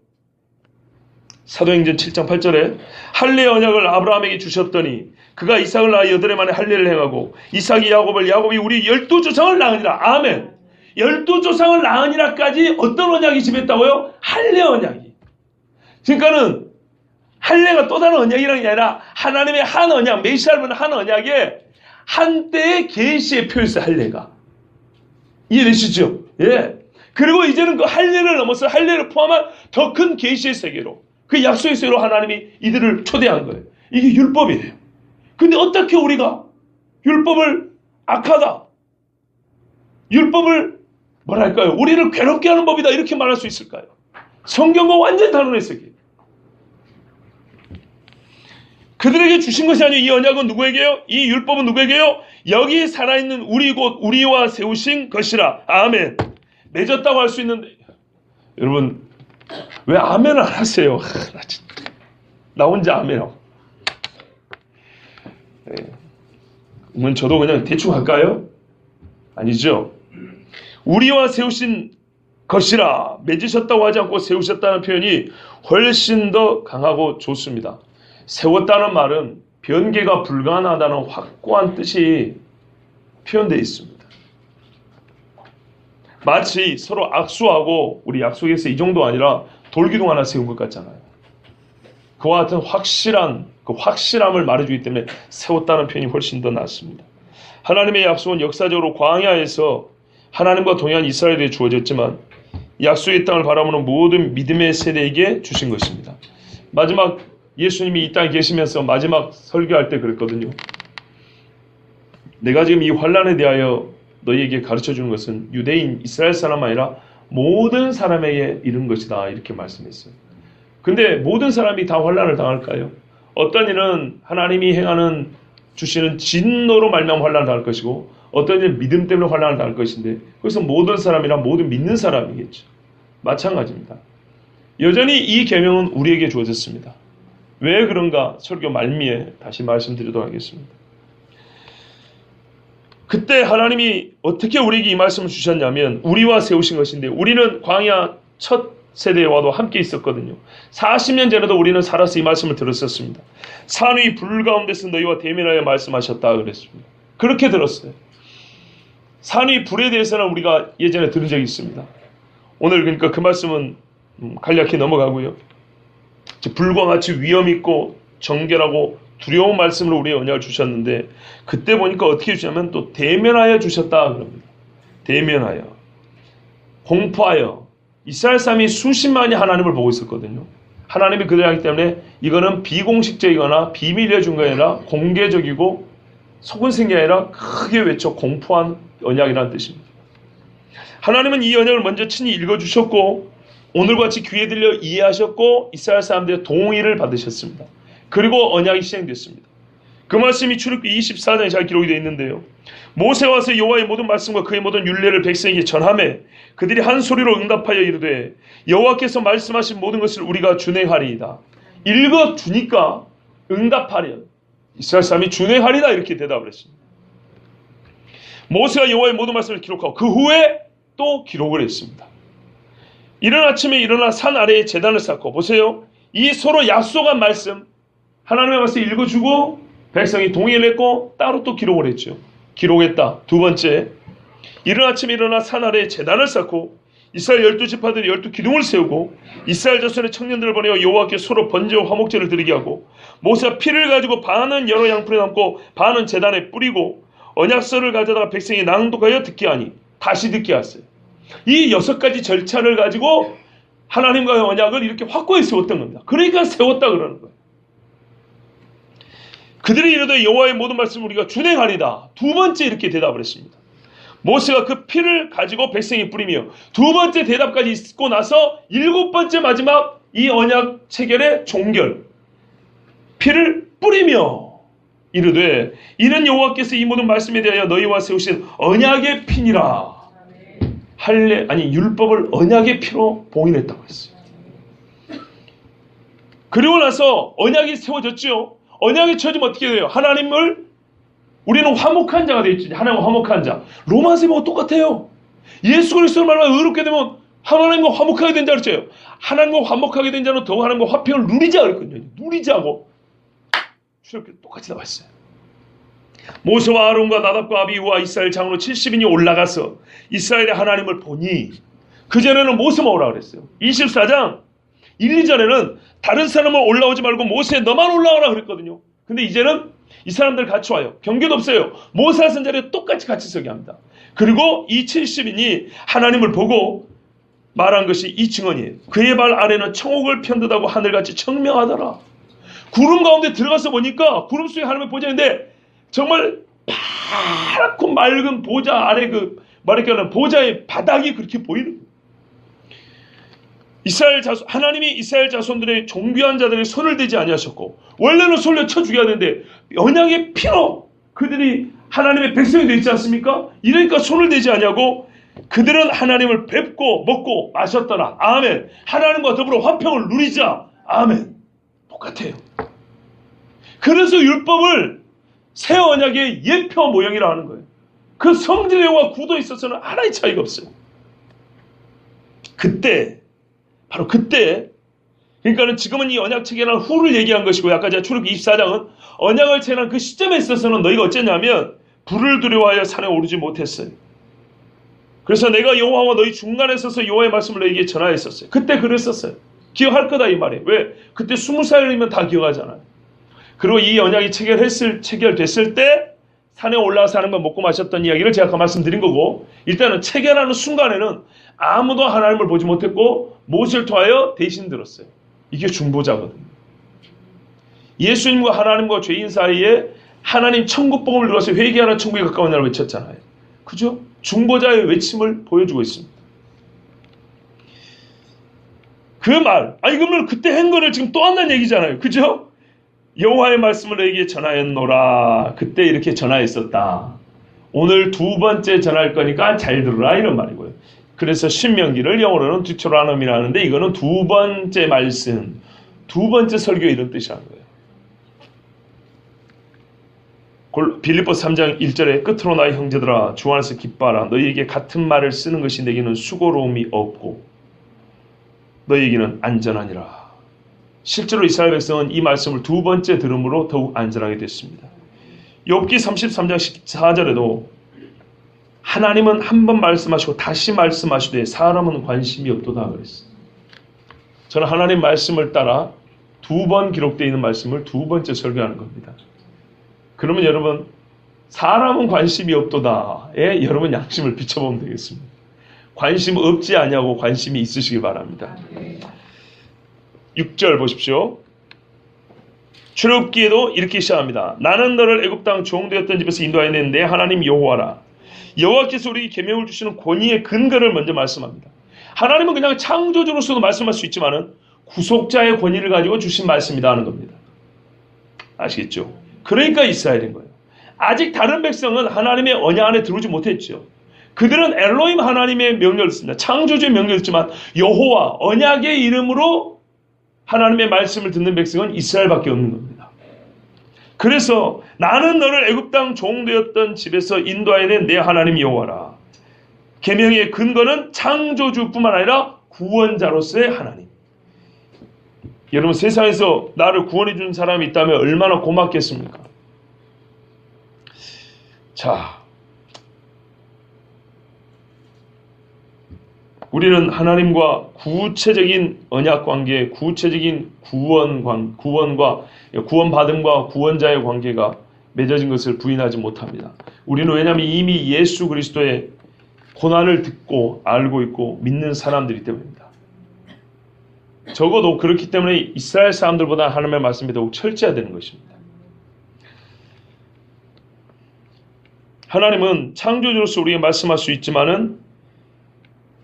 사도행전 7장 8절에 할례의 언약을 아브라함에게 주셨더니 그가 이삭을 낳아 8해 만에 할례를 행하고 이삭이 야곱을, 야곱이 우리 12조상을 낳으니라. 아멘. 12조상을 낳으니라까지 어떤 언약이 지배했다고요? 할례 언약이. 그러니까는 할례가 또 다른 언약이라는 게 아니라 하나님의 한 언약, 메시아를 부르는 한 언약에 한때의 계시의 표였어요. 할례가. 이해되시죠? 예. 그리고 이제는 그 할례를 넘어서 할례를 포함한 더 큰 계시의 세계로, 그 약속의 세계로 하나님이 이들을 초대한 거예요. 이게 율법이에요. 근데 어떻게 우리가 율법을 악하다, 율법을 뭐랄까요, 우리를 괴롭게 하는 법이다 이렇게 말할 수 있을까요? 성경과 완전히 다른 해석이에요. 그들에게 주신 것이 아니에요. 이 언약은 누구에게요? 이 율법은 누구에게요? 여기 살아있는 우리 곧 우리와 세우신 것이라. 아멘. 맺었다고 할 수 있는데 여러분 왜 아멘을 안 하세요? 나 혼자 아멘하고. 그러면 저도 그냥 대충 할까요? 아니죠. 우리와 세우신 것이라. 맺으셨다고 하지 않고 세우셨다는 표현이 훨씬 더 강하고 좋습니다. 세웠다는 말은 변개가 불가능하다는 확고한 뜻이 표현되어 있습니다. 마치 서로 악수하고 우리 약속에서 이 정도 아니라 돌기둥 하나 세운 것 같잖아요. 그와 같은 확실한 그 확실함을 말해주기 때문에 세웠다는 표현이 훨씬 더 낫습니다. 하나님의 약속은 역사적으로 광야에서 하나님과 동행한 이스라엘에 주어졌지만 약속의 땅을 바라보는 모든 믿음의 세대에게 주신 것입니다. 마지막 예수님이 이 땅에 계시면서 마지막 설교할 때 그랬거든요. 내가 지금 이 환난에 대하여 너희에게 가르쳐주는 것은 유대인, 이스라엘 사람 아니라 모든 사람에게 이른 것이다 이렇게 말씀했어요. 근데 모든 사람이 다 환난을 당할까요? 어떤 이는 하나님이 행하는 주시는 진노로 말미암아 환난을 당할 것이고 어떤 이는 믿음 때문에 환난을 당할 것인데 그래서 모든 사람이라 모든 믿는 사람이겠죠. 마찬가지입니다. 여전히 이 계명은 우리에게 주어졌습니다. 왜 그런가 설교 말미에 다시 말씀드리도록 하겠습니다. 그때 하나님이 어떻게 우리에게 이 말씀을 주셨냐면 우리와 세우신 것인데 우리는 광야 첫 세대와도 함께 있었거든요. 40년 전에도 우리는 살아서 이 말씀을 들었었습니다. 산 위 불 가운데서 너희와 대면하여 말씀하셨다 그랬습니다. 그렇게 들었어요. 산 위 불에 대해서는 우리가 예전에 들은 적이 있습니다. 오늘 그러니까 그 말씀은 간략히 넘어가고요. 불과 같이 위험 있고 정결하고 두려운 말씀으로 우리의 언약을 주셨는데 그때 보니까 어떻게 주냐면 또 대면하여 주셨다 그럽니다. 대면하여, 공포하여. 이스라엘 사람이 수십만이 하나님을 보고 있었거든요. 하나님이 그들을 하기 때문에 이거는 비공식적이거나 비밀리에 준 게 아니라 공개적이고 속은 생게 아니라 크게 외쳐 공포한 언약이라는 뜻입니다. 하나님은 이 언약을 먼저 친히 읽어주셨고 오늘같이 귀에 들려 이해하셨고 이스라엘 사람들의 동의를 받으셨습니다. 그리고 언약이 시행됐습니다. 그 말씀이 출애굽기 24장에 잘 기록이 되어 있는데요. 모세가 와서 여호와의 모든 말씀과 그의 모든 율례를 백성에게 전하매 그들이 한 소리로 응답하여 이르되 여호와께서 말씀하신 모든 것을 우리가 준행하리이다. 읽어주니까 응답하려 이스라엘 사람이 준행하리다 이렇게 대답을 했습니다. 모세가 여호와의 모든 말씀을 기록하고 그 후에 또 기록을 했습니다. 이른 아침에 일어나 산 아래에 제단을 쌓고 보세요. 이 서로 약속한 말씀 하나님의 말씀 읽어주고 백성이 동의를 했고 따로 또 기록을 했죠. 기록했다. 두 번째, 이른 아침에 일어나 산 아래에 제단을 쌓고 이스라엘 12지파들이 12기둥을 세우고 이스라엘 자손의 청년들을 보내어 여호와께 서로 번제와 화목제를 드리게 하고 모세가 피를 가지고 반은 여러 양풀에 담고 반은 제단에 뿌리고 언약서를 가져다가 백성이 낭독하여 듣게 하니 다시 듣게 하세요. 이 6가지 절차를 가지고 하나님과의 언약을 이렇게 확고히 세웠던 겁니다. 그러니까 세웠다 그러는 거예요. 그들이 이르되 여호와의 모든 말씀을 우리가 준행하리다. 두 번째 이렇게 대답을 했습니다. 모세가 그 피를 가지고 백성이 뿌리며 두 번째 대답까지 있고 나서 7번째 마지막 이 언약 체결의 종결, 피를 뿌리며 이르되 이는 여호와께서 이 모든 말씀에 대하여 너희와 세우신 언약의 피니라. 율법을 언약의 피로 봉인했다고 했어요. 그리고 나서 언약이 세워졌죠. 언약이 세워지면 어떻게 돼요? 하나님을 우리는 화목한 자가 되어 있지. 하나님과 화목한 자. 로마서에 보면 똑같아요. 예수 그리스도를 말하면 의롭게 되면 하나님과 화목하게 된 자 그랬죠. 하나님과 화목하게 된 자는 더욱 하나님과 화평을 누리자 그랬거든요. 누리자고 출애굽기 똑같이 나와 있어요. 모세와 아론과 나답과 아비후와 이스라엘 장로 70인이 올라가서 이스라엘의 하나님을 보니, 그전에는 모세만 오라고 그랬어요. 24장 1, 2절에는 다른 사람은 올라오지 말고 모세 너만 올라오라 그랬거든요. 근데 이제는 이 사람들 같이 와요. 경계도 없어요. 모세와 선자를 똑같이 같이 서게 합니다. 그리고 이 70인이 하나님을 보고 말한 것이 이 증언이에요. 그의 발 아래는 청옥을 편듯하고 하늘같이 청명하더라. 구름 가운데 들어가서 보니까 구름 속에 하나님의 보좌인데 정말 파랗고 맑은 보좌 아래 말하자면 보좌의 바닥이 그렇게 보이는 거예요. 하나님이 이스라엘 자손들의 존귀한 자들의 손을 대지 아니하셨고, 원래는 손을 쳐 죽여야 되는데 언약의 피로 그들이 하나님의 백성이 되어 있지 않습니까? 이러니까 손을 대지 아니하고 그들은 하나님을 뵙고 먹고 마셨더라. 아멘. 하나님과 더불어 화평을 누리자. 아멘. 똑같아요. 그래서 율법을 새 언약의 예표 모형이라 하는 거예요. 그 성질과 구도에 있어서는 하나의 차이가 없어요. 바로 그때, 그러니까는 지금은 이 언약 체결한 후를 얘기한 것이고, 아까 제가 출애굽기 24장은 언약을 체결한 그 시점에 있어서는 너희가 어쨌냐면 불을 두려워하여 산에 오르지 못했어요. 그래서 내가 여호와와 너희 중간에 서서 여호와의 말씀을 너희에게 전하였었어요. 그때 그랬었어요. 기억할 거다 이 말이에요. 왜? 그때 20살이면 다 기억하잖아요. 그리고 이 언약이 체결됐을 때 산에 올라가서 하는 거 먹고 마셨던 이야기를 제가 아까 말씀드린 거고, 일단은 체결하는 순간에는 아무도 하나님을 보지 못했고 모세를 통하여 대신 들었어요. 이게 중보자거든요. 예수님과 하나님과 죄인 사이에 하나님 천국 복음을 들어서 회개하는 천국에 가까운 나를 외쳤잖아요. 그죠? 중보자의 외침을 보여주고 있습니다. 그 말, 그러면 그때 한 거를 지금 또 한다는 얘기잖아요. 그죠? 여호와의 말씀을 너에게 전하였노라. 그때 이렇게 전하였었다. 오늘 두 번째 전할 거니까 잘 들으라 이런 말이고요. 그래서 신명기를 영어로는 듀테로노미라 하는데 이거는 두 번째 말씀, 두 번째 설교 이런 뜻이라는 거예요. 빌립보 3장 1절에 끝으로 나의 형제들아 주 안에서 기뻐하라. 너희에게 같은 말을 쓰는 것이 내게는 수고로움이 없고 너희에게는 안전하니라. 실제로 이스라엘 백성은 이 말씀을 두 번째 들음으로 더욱 안전하게 됐습니다. 욥기 33장 14절에도 하나님은 한 번 말씀하시고 다시 말씀하시되 사람은 관심이 없도다 그랬어요. 저는 하나님 말씀을 따라 두 번 기록되어 있는 말씀을 두 번째 설교하는 겁니다. 그러면 여러분, 사람은 관심이 없도다에 여러분 양심을 비춰보면 되겠습니다. 관심 없지 않냐고 관심이 있으시기 바랍니다. 6절 보십시오. 출애굽기에도 이렇게 시작합니다. 나는 너를 애굽 땅 종되었던 집에서 인도하여 내 하나님 여호와라. 여호와께서 우리에게 계명을 주시는 권위의 근거를 먼저 말씀합니다. 하나님은 그냥 창조주로서도 말씀할 수 있지만은 구속자의 권위를 가지고 주신 말씀이다 하는 겁니다. 아시겠죠? 그러니까 이스라엘인 거예요. 아직 다른 백성은 하나님의 언약 안에 들어오지 못했죠. 그들은 엘로힘 하나님의 명령을 듣습니다. 창조주의 명령을 듣지만 여호와 언약의 이름으로 하나님의 말씀을 듣는 백성은 이스라엘밖에 없는 겁니다. 그래서 나는 너를 애굽 땅 종되었던 집에서 인도하여 낸 내 하나님 여호와라. 계명의 근거는 창조주뿐만 아니라 구원자로서의 하나님. 여러분, 세상에서 나를 구원해 준 사람이 있다면 얼마나 고맙겠습니까? 자, 우리는 하나님과 구체적인 언약 관계, 구체적인 구원받음과 구원자의 관계가 맺어진 것을 부인하지 못합니다. 우리는 왜냐하면 이미 예수 그리스도의 고난을 듣고 알고 있고 믿는 사람들이기 때문입니다. 적어도 그렇기 때문에 이스라엘 사람들보다 하나님의 말씀이 더욱 철저해야 되는 것입니다. 하나님은 창조주로서 우리에게 말씀할 수 있지만은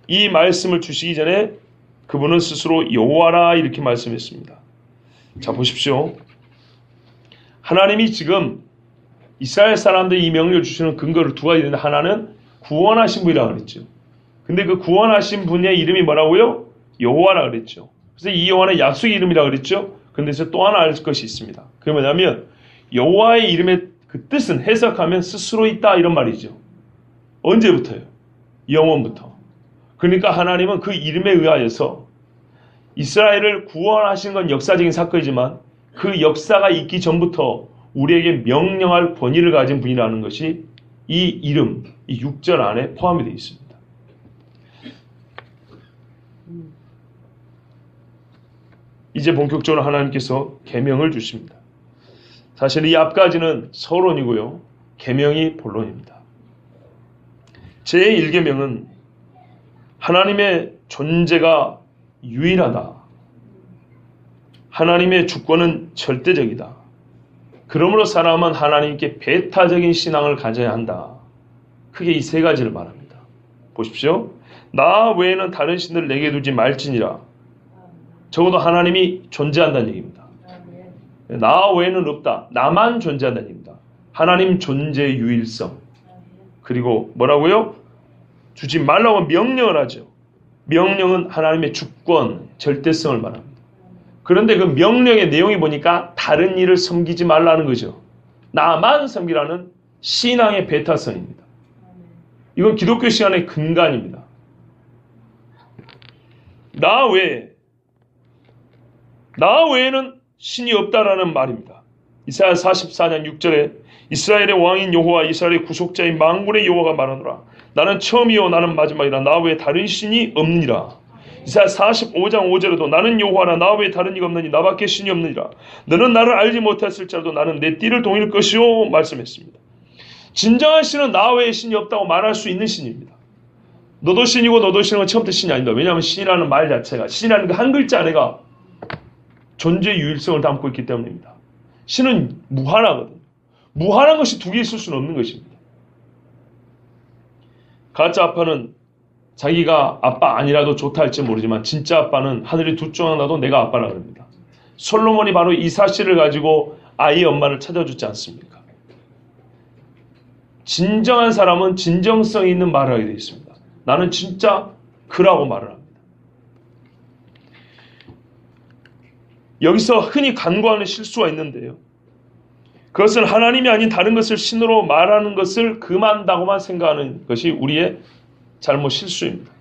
이 말씀을 주시기 전에 그분은 스스로 여호와라 이렇게 말씀했습니다. 자, 보십시오. 하나님이 지금 이스라엘 사람들이 이 명령을 주시는 근거를 두 가지 있는데, 하나는 구원하신 분이라고 그랬죠. 근데 그 구원하신 분의 이름이 뭐라고요? 여호와라 그랬죠. 그래서 이 여호와는 약속의 이름이라고 그랬죠. 근데 또 하나 알 것이 있습니다. 그게 뭐냐면 여호와의 이름의 그 뜻은 해석하면 스스로 있다 이런 말이죠. 언제부터요? 영원부터. 그러니까 하나님은 그 이름에 의하여서 이스라엘을 구원하신 건 역사적인 사건이지만 그 역사가 있기 전부터 우리에게 명령할 권위를 가진 분이라는 것이 이 이름, 이 6절 안에 포함이 되어 있습니다. 이제 본격적으로 하나님께서 계명을 주십니다. 사실 이 앞까지는 서론이고요. 계명이 본론입니다. 제1계명은 하나님의 존재가 유일하다. 하나님의 주권은 절대적이다. 그러므로 사람은 하나님께 배타적인 신앙을 가져야 한다. 크게 이 세 가지를 말합니다. 보십시오. 나 외에는 다른 신을 내게 두지 말지니라. 적어도 하나님이 존재한다는 얘기입니다. 나 외에는 없다. 나만 존재한다는 얘기입니다. 하나님 존재의 유일성. 그리고 뭐라고요? 주지 말라고 명령을 하죠. 명령은 하나님의 주권, 절대성을 말합니다. 그런데 그 명령의 내용이 보니까 다른 일을 섬기지 말라는 거죠. 나만 섬기라는 신앙의 배타성입니다. 이건 기독교 신앙의 근간입니다. 나 외에는 신이 없다라는 말입니다. 이사야 44장 6절에 이스라엘의 왕인 여호와, 이스라엘의 구속자인 만군의 여호와가 말하노라. 나는 처음이요 나는 마지막이라. 나 외에 다른 신이 없느니라. 이사야 45장 5절에도 나는 여호와라. 나 외에 다른 이가 없느니 나밖에 신이 없느니라. 너는 나를 알지 못했을지라도 나는 내 띠를 동일 것이요 말씀했습니다. 진정한 신은 나 외에 신이 없다고 말할 수 있는 신입니다. 너도 신이고 너도 신은 처음부터 신이 아닙니다. 왜냐하면 신이라는 말 자체가, 신이라는 그 한 글자 안에가 존재의 유일성을 담고 있기 때문입니다. 신은 무한하거든요. 무한한 것이 두 개 있을 수는 없는 것입니다. 가짜 아빠는 자기가 아빠 아니라도 좋다 할지 모르지만 진짜 아빠는 하늘이 두 쪽 하나도 내가 아빠라 그럽니다. 솔로몬이 바로 이 사실을 가지고 아이의 엄마를 찾아주지 않습니까? 진정한 사람은 진정성 있는 말을 하게 되어 있습니다. 나는 진짜 그라고 말을 합니다. 여기서 흔히 간과하는 실수가 있는데요. 그것은 하나님이 아닌 다른 것을 신으로 말하는 것을 금한다고만 생각하는 것이 우리의 잘못 실수입니다.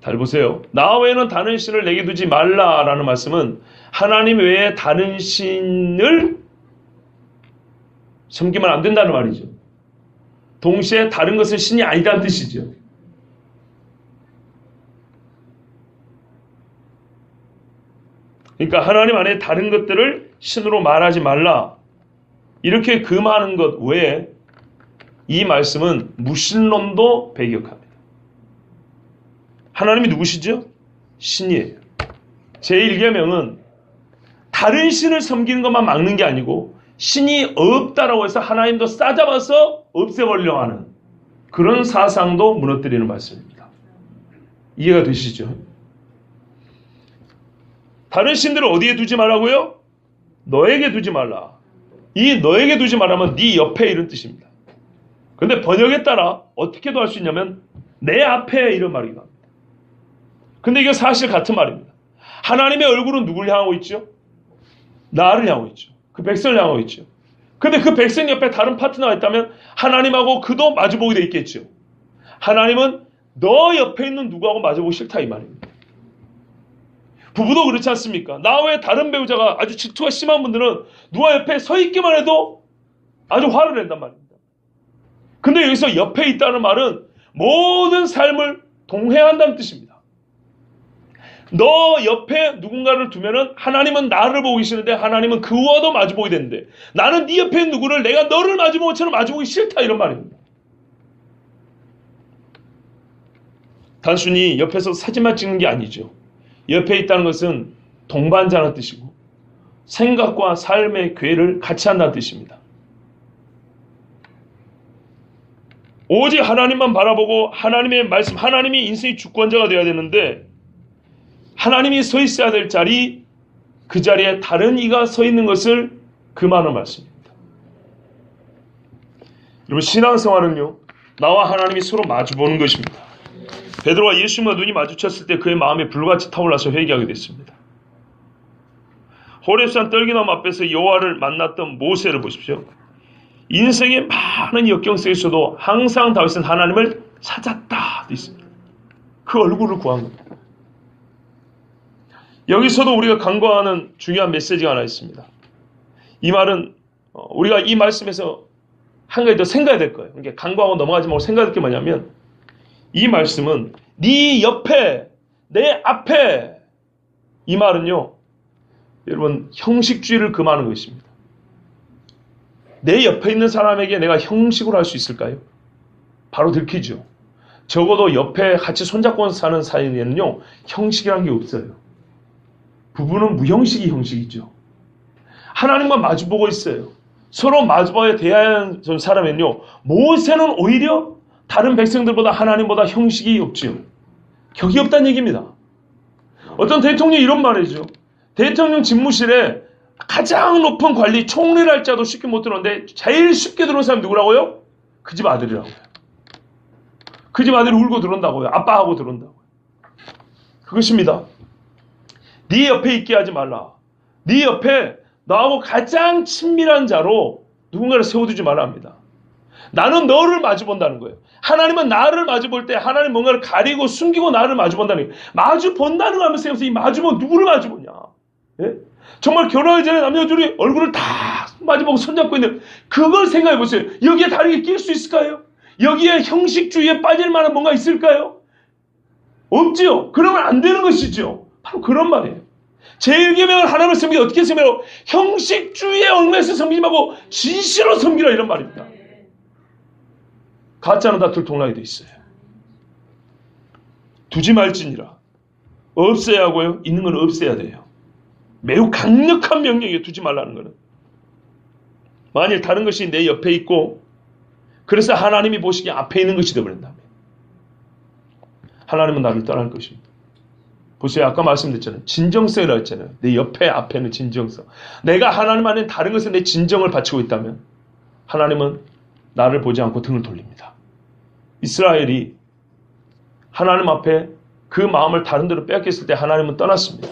잘 보세요. 나 외에는 다른 신을 내게 두지 말라라는 말씀은 하나님 외에 다른 신을 섬기면 안 된다는 말이죠. 동시에 다른 것은 신이 아니다는 뜻이죠. 그러니까 하나님 안에 다른 것들을 신으로 말하지 말라. 이렇게 금하는 것 외에 이 말씀은 무신론도 배격합니다. 하나님이 누구시죠? 신이에요. 제1계명은 다른 신을 섬기는 것만 막는 게 아니고 신이 없다라고 해서 하나님도 싸잡아서 없애버리려고 하는 그런 사상도 무너뜨리는 말씀입니다. 이해가 되시죠? 다른 신들을 어디에 두지 말라고요? 너에게 두지 말라. 이 너에게 두지 말라면 네 옆에 이런 뜻입니다. 그런데 번역에 따라 어떻게도 할 수 있냐면 내 앞에 이런 말이기도 합니다. 근데 이게 사실 같은 말입니다. 하나님의 얼굴은 누구를 향하고 있죠? 나를 향하고 있죠. 그 백성을 향하고 있죠. 근데 그 백성 옆에 다른 파트너가 있다면 하나님하고 그도 마주보게 돼 있겠죠. 하나님은 너 옆에 있는 누구하고 마주보기 싫다 이 말입니다. 부부도 그렇지 않습니까? 나 외에 다른 배우자가 아주 질투가 심한 분들은 누가 옆에 서 있기만 해도 아주 화를 낸단 말입니다. 근데 여기서 옆에 있다는 말은 모든 삶을 동행한다는 뜻입니다. 너 옆에 누군가를 두면은 하나님은 나를 보고 계시는데 하나님은 그와도 마주보게 되는데 나는 네 옆에 누구를 내가 너를 마주보는 것처럼 마주보기 싫다 이런 말입니다. 단순히 옆에서 사진만 찍는 게 아니죠. 옆에 있다는 것은 동반자라는 뜻이고 생각과 삶의 궤를 같이 한다는 뜻입니다. 오직 하나님만 바라보고 하나님의 말씀, 하나님이 인생의 주권자가 되어야 되는데 하나님이 서 있어야 될 자리, 그 자리에 다른 이가 서 있는 것을 금하는 말씀입니다. 여러분, 신앙생활은요, 나와 하나님이 서로 마주보는 것입니다. 베드로가 예수님과 눈이 마주쳤을 때 그의 마음이 불같이 타올라서 회개하게 됐습니다. 호렙산 떨기나무 앞에서 여호와를 만났던 모세를 보십시오. 인생의 많은 역경 속에서도 항상 다윗은 하나님을 찾았다 있습니다. 그 얼굴을 구한 겁니다. 여기서도 우리가 간과하는 중요한 메시지가 하나 있습니다. 이 말은 우리가 이 말씀에서 한 가지 더 생각해야 될 거예요. 그러니까 간과하고 넘어가지 말고 생각할 게 뭐냐면, 이 말씀은 네 옆에, 내 앞에, 이 말은요, 여러분, 형식주의를 금하는 것입니다. 내 옆에 있는 사람에게 내가 형식으로 할 수 있을까요? 바로 들키죠. 적어도 옆에 같이 손잡고 사는 사이에는요, 형식이라는 게 없어요. 부부는 무형식이 형식이죠. 하나님과 마주보고 있어요. 서로 마주보아 대해야 하는 사람은요, 모세는 오히려 다른 백성들보다 하나님보다 형식이 없지요. 격이 없다는 얘기입니다. 어떤 대통령이 이런 말이죠. 대통령 집무실에 가장 높은 관리, 총리를 할 자도 쉽게 못 들어오는데 제일 쉽게 들어온 사람이 누구라고요? 그 집 아들이라고요. 그 집 아들이 울고 들어온다고요. 아빠하고 들어온다고요. 그것입니다. 네 옆에 있게 하지 말라. 네 옆에 나하고 가장 친밀한 자로 누군가를 세워두지 말라 합니다. 나는 너를 마주본다는 거예요. 하나님은 나를 마주볼 때 하나님 뭔가를 가리고 숨기고 나를 마주본다는 거예요. 마주본다는 거 하면서 이 마주본 누구를 마주보냐. 예? 정말 결혼하기 전에 남녀 둘이 얼굴을 다 마주보고 손잡고 있는, 그걸 생각해 보세요. 여기에 다르게 낄 수 있을까요? 여기에 형식주의에 빠질 만한 뭔가 있을까요? 없지요. 그러면 안 되는 것이죠. 바로 그런 말이에요. 제1계명을 하나님을 섬기기 어떻게 섬기라고? 형식주의에 얽매여서 섬기지 말고 진실로 섬기라, 이런 말입니다. 가짜는 다 들통나게 돼 있어요. 두지 말지니라. 없애야 하고요. 있는 건 없애야 돼요. 매우 강력한 명령이에요. 두지 말라는 거는. 만일 다른 것이 내 옆에 있고, 그래서 하나님이 보시기에 앞에 있는 것이 되어버린다면 하나님은 나를 떠날 것입니다. 보세요. 아까 말씀드렸잖아요. 진정성이라고 했잖아요. 내 옆에, 앞에는 진정성. 내가 하나님 안에 다른 것에 내 진정을 바치고 있다면 하나님은 나를 보지 않고 등을 돌립니다. 이스라엘이 하나님 앞에 그 마음을 다른 데로 빼앗겼을 때 하나님은 떠났습니다.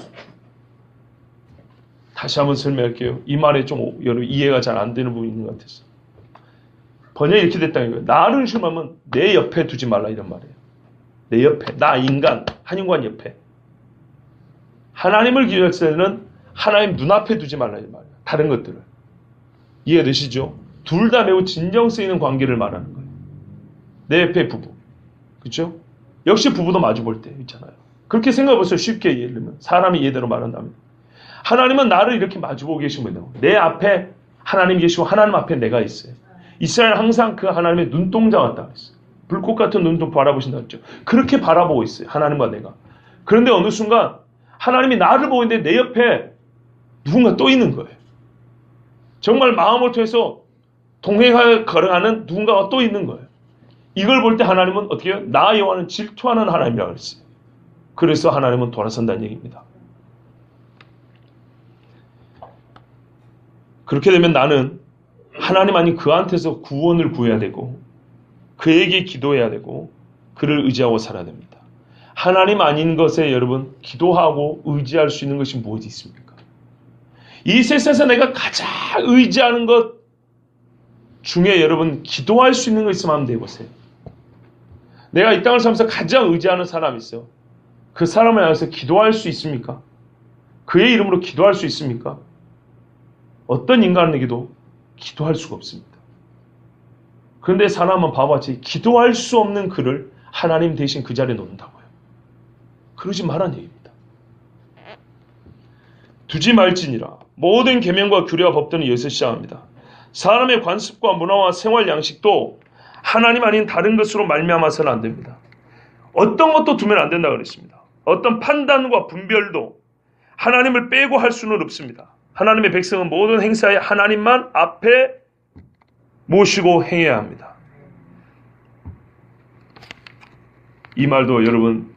다시 한번 설명할게요. 이 말에 좀 여러분 이해가 잘 안 되는 부분이 있는 것 같아서. 번역이 이렇게 됐다는 거예요. 나를 심하면 내 옆에 두지 말라, 이런 말이에요. 내 옆에, 나 인간, 한인간 옆에. 하나님을 기억할 때는 하나님 눈앞에 두지 말라, 이 말이에요. 다른 것들을. 이해되시죠? 둘 다 매우 진정성 있는 관계를 말하는 거예요. 내 옆에 부부. 그렇죠? 역시 부부도 마주볼 때 있잖아요. 그렇게 생각해보세요. 쉽게 이해하려면. 사람이 이해대로 말한다면. 하나님은 나를 이렇게 마주보고 계신 거예요. 내 앞에 하나님 계시고 하나님 앞에 내가 있어요. 이스라엘은 항상 그 하나님의 눈동자 같다 그랬어요. 불꽃 같은 눈동 바라보신다 그랬죠. 그렇게 바라보고 있어요. 하나님과 내가. 그런데 어느 순간 하나님이 나를 보고 있는데 내 옆에 누군가 또 있는 거예요. 정말 마음을 통해서 동행하여 걸어가는 누군가가 또 있는 거예요. 이걸 볼 때 하나님은 어떻게 해요? 나 여호와는 질투하는 하나님이라고 했어요. 그래서 하나님은 돌아선다는 얘기입니다. 그렇게 되면 나는 하나님 아닌 그한테서 구원을 구해야 되고, 그에게 기도해야 되고, 그를 의지하고 살아야 됩니다. 하나님 아닌 것에 여러분 기도하고 의지할 수 있는 것이 무엇이 있습니까? 이 세상에서 내가 가장 의지하는 것 중에 여러분 기도할 수 있는 거 있으면 한번 내보세요. 내가 이 땅을 살면서 가장 의지하는 사람이 있어요. 그 사람을 향해서 기도할 수 있습니까? 그의 이름으로 기도할 수 있습니까? 어떤 인간에게도 기도할 수가 없습니다. 그런데 사람은 바보같이 기도할 수 없는 그를 하나님 대신 그 자리에 놓는다고요. 그러지 말라는 얘기입니다. 두지 말지니라. 모든 계명과 규례와 법도는 여기서 시작합니다. 사람의 관습과 문화와 생활 양식도 하나님 아닌 다른 것으로 말미암아서는 안 됩니다. 어떤 것도 두면 안 된다고 그랬습니다. 어떤 판단과 분별도 하나님을 빼고 할 수는 없습니다. 하나님의 백성은 모든 행사에 하나님만 앞에 모시고 행해야 합니다. 이 말도 여러분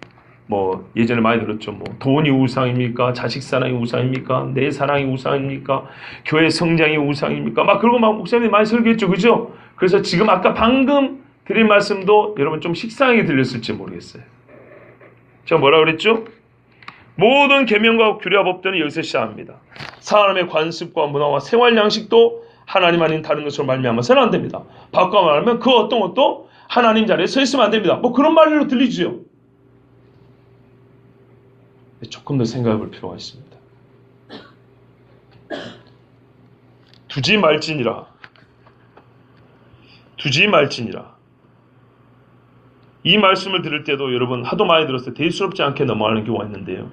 뭐 예전에 많이 들었죠. 뭐 돈이 우상입니까? 자식 사랑이 우상입니까? 내 사랑이 우상입니까? 교회 성장이 우상입니까? 막 그러고 막 목사님이 많이 설교했죠. 그죠? 그래서 지금 아까 방금 드린 말씀도 여러분 좀 식상하게 들렸을지 모르겠어요. 제가 뭐라 그랬죠? 모든 계명과 규례와 법들은 여기서 시작합니다. 사람의 관습과 문화와 생활 양식도 하나님 아닌 다른 것으로 말미암아서는 안 됩니다. 바꿔 말하면 그 어떤 것도 하나님 자리에 서 있으면 안 됩니다. 뭐 그런 말로 들리지요. 조금 더 생각해 볼 필요가 있습니다. 두지 말지니라. 두지 말지니라. 이 말씀을 들을 때도 여러분 하도 많이 들었을 때 대수롭지 않게 넘어가는 경우가 있는데요.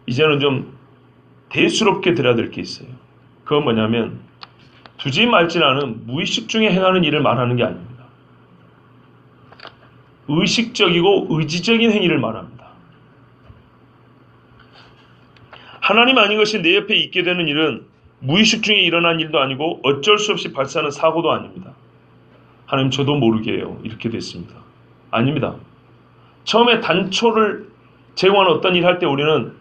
이제는 좀 대수롭게 들어야 될 게 있어요. 그건 뭐냐면 두지 말지라는 무의식 중에 행하는 일을 말하는 게 아닙니다. 의식적이고 의지적인 행위를 말합니다. 하나님 아닌 것이 내 옆에 있게 되는 일은 무의식 중에 일어난 일도 아니고 어쩔 수 없이 발생하는 사고도 아닙니다. 하나님 저도 모르게 해요. 이렇게 됐습니다. 아닙니다. 처음에 단초를 제공하는 어떤 일을 할 때 우리는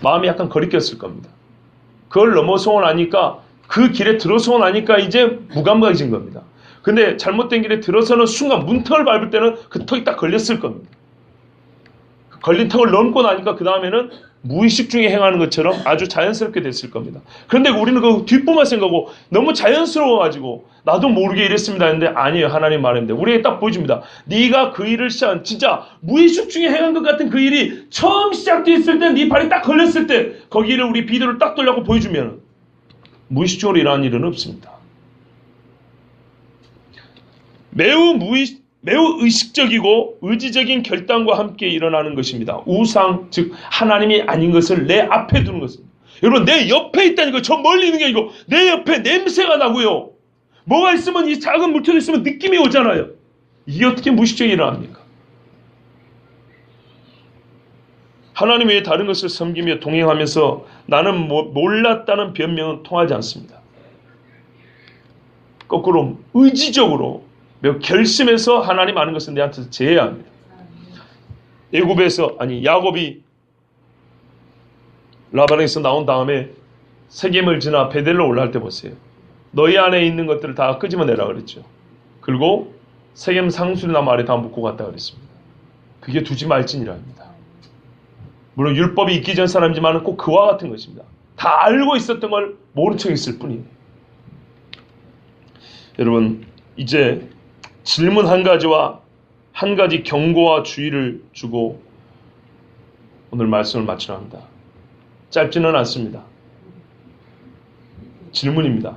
마음이 약간 거리꼈을 겁니다. 그걸 넘어서고 나니까 그 길에 들어서고 나니까 이제 무감각해진 겁니다. 근데 잘못된 길에 들어서는 순간 문턱을 밟을 때는 그 턱이 딱 걸렸을 겁니다. 걸린 턱을 넘고 나니까 그 다음에는 무의식 중에 행하는 것처럼 아주 자연스럽게 됐을 겁니다. 그런데 우리는 그 뒷부분만 생각하고 너무 자연스러워가지고 나도 모르게 이랬습니다 했는데 아니에요. 하나님 말했는데 우리에게 딱 보여줍니다. 네가 그 일을 시작한 진짜 무의식 중에 행한 것 같은 그 일이 처음 시작됐을 때 네 발이 딱 걸렸을 때 거기를 우리 비디오를 딱 돌려고 보여주면 무의식적으로 일어나는 일은 없습니다. 매우 의식적이고 의지적인 결단과 함께 일어나는 것입니다. 우상, 즉 하나님이 아닌 것을 내 앞에 두는 것입니다. 여러분 내 옆에 있다니까 저 멀리 있는 게 아니고 내 옆에 냄새가 나고요. 뭐가 있으면 이 작은 물통이 있으면 느낌이 오잖아요. 이게 어떻게 무의식적으로 일어납니까? 하나님 외에 다른 것을 섬기며 동행하면서 나는 몰랐다는 변명은 통하지 않습니다. 거꾸로 의지적으로 결심해서 하나님 아는 것은 내한테 제해야 합니다. 야곱이 라반에서 나온 다음에 세겜을 지나 베델로 올라갈 때 보세요. 너희 안에 있는 것들을 다 끄집어내라 그랬죠. 그리고 세겜 상수리나무 아래 다 묶고 갔다 그랬습니다. 그게 두지 말지니라 합니다. 물론 율법이 있기 전 사람이지만 꼭 그와 같은 것입니다. 다 알고 있었던 걸 모른 척 있을 뿐이에요. 여러분 이제 질문 한 가지와 한 가지 경고와 주의를 주고 오늘 말씀을 마치려 합니다. 짧지는 않습니다. 질문입니다.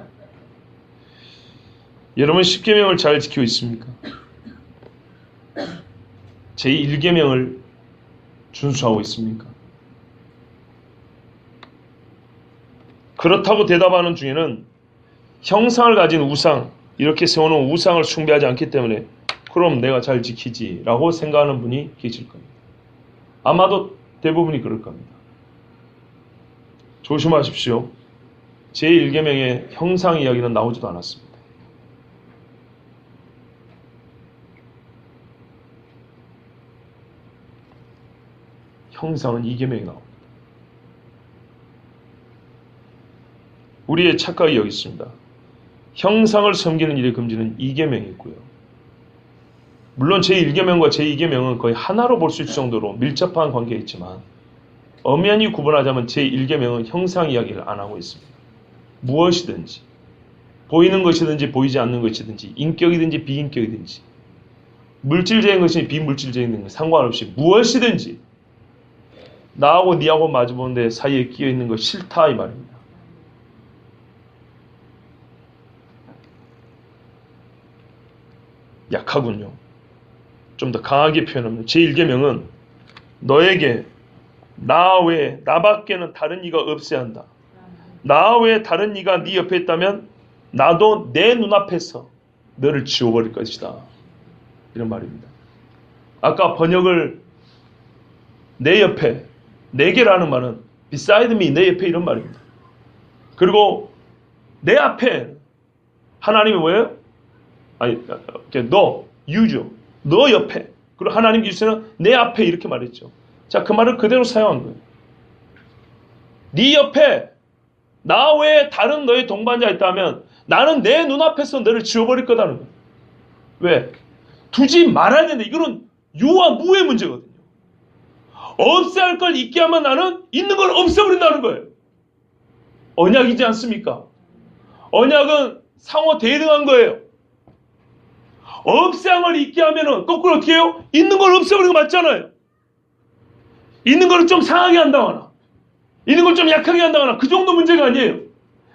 여러분 10계명을 잘 지키고 있습니까? 제1계명을 준수하고 있습니까? 그렇다고 대답하는 중에는 형상을 가진 우상, 이렇게 세워놓은 우상을 숭배하지 않기 때문에 그럼 내가 잘 지키지 라고 생각하는 분이 계실 겁니다. 아마도 대부분이 그럴 겁니다. 조심하십시오. 제1계명의 형상 이야기는 나오지도 않았습니다. 형상은 2계명이 나옵니다. 우리의 착각이 여기 있습니다. 형상을 섬기는 일의 금지는 2계명이 있고요. 물론 제1계명과 제2계명은 거의 하나로 볼 수 있을 정도로 밀접한 관계가 있지만 엄연히 구분하자면 제1계명은 형상 이야기를 안 하고 있습니다. 무엇이든지 보이는 것이든지 보이지 않는 것이든지 인격이든지 비인격이든지 물질적인 것이 비물질적인 것 상관없이 무엇이든지 나하고 니하고 마주보는데 사이에 끼어있는 거 싫다 이 말입니다. 약하군요. 좀 더 강하게 표현하면 제1계명은 너에게 나 외에 나밖에는 다른 이가 없어야 한다. 나 외에 다른 이가 네 옆에 있다면 나도 내 눈앞에서 너를 지워버릴 것이다. 이런 말입니다. 아까 번역을 내 옆에 내게라는 말은 beside me 내 옆에 이런 말입니다. 그리고 내 앞에 하나님이 뭐예요? 아니 너 유죠. 너 옆에. 그리고 하나님 기준에는 내 앞에 이렇게 말했죠. 자, 그 말을 그대로 사용한 거예요. 네 옆에 나 외에 다른 너의 동반자 있다면 나는 내 눈앞에서 너를 지워버릴 거다는 거예요. 왜? 두지 말아야 되는데 이거는 유와 무의 문제거든요. 없애야 할 걸 있게 하면 나는 있는 걸 없애버린다는 거예요. 언약이지 않습니까? 언약은 상호 대등한 거예요. 없애야 할 걸 있게 하면은 거꾸로 어떻게 해요? 있는 걸 없애버리는 거 맞잖아요. 있는 걸 좀 상하게 한다거나 있는 걸 좀 약하게 한다거나 그 정도 문제가 아니에요.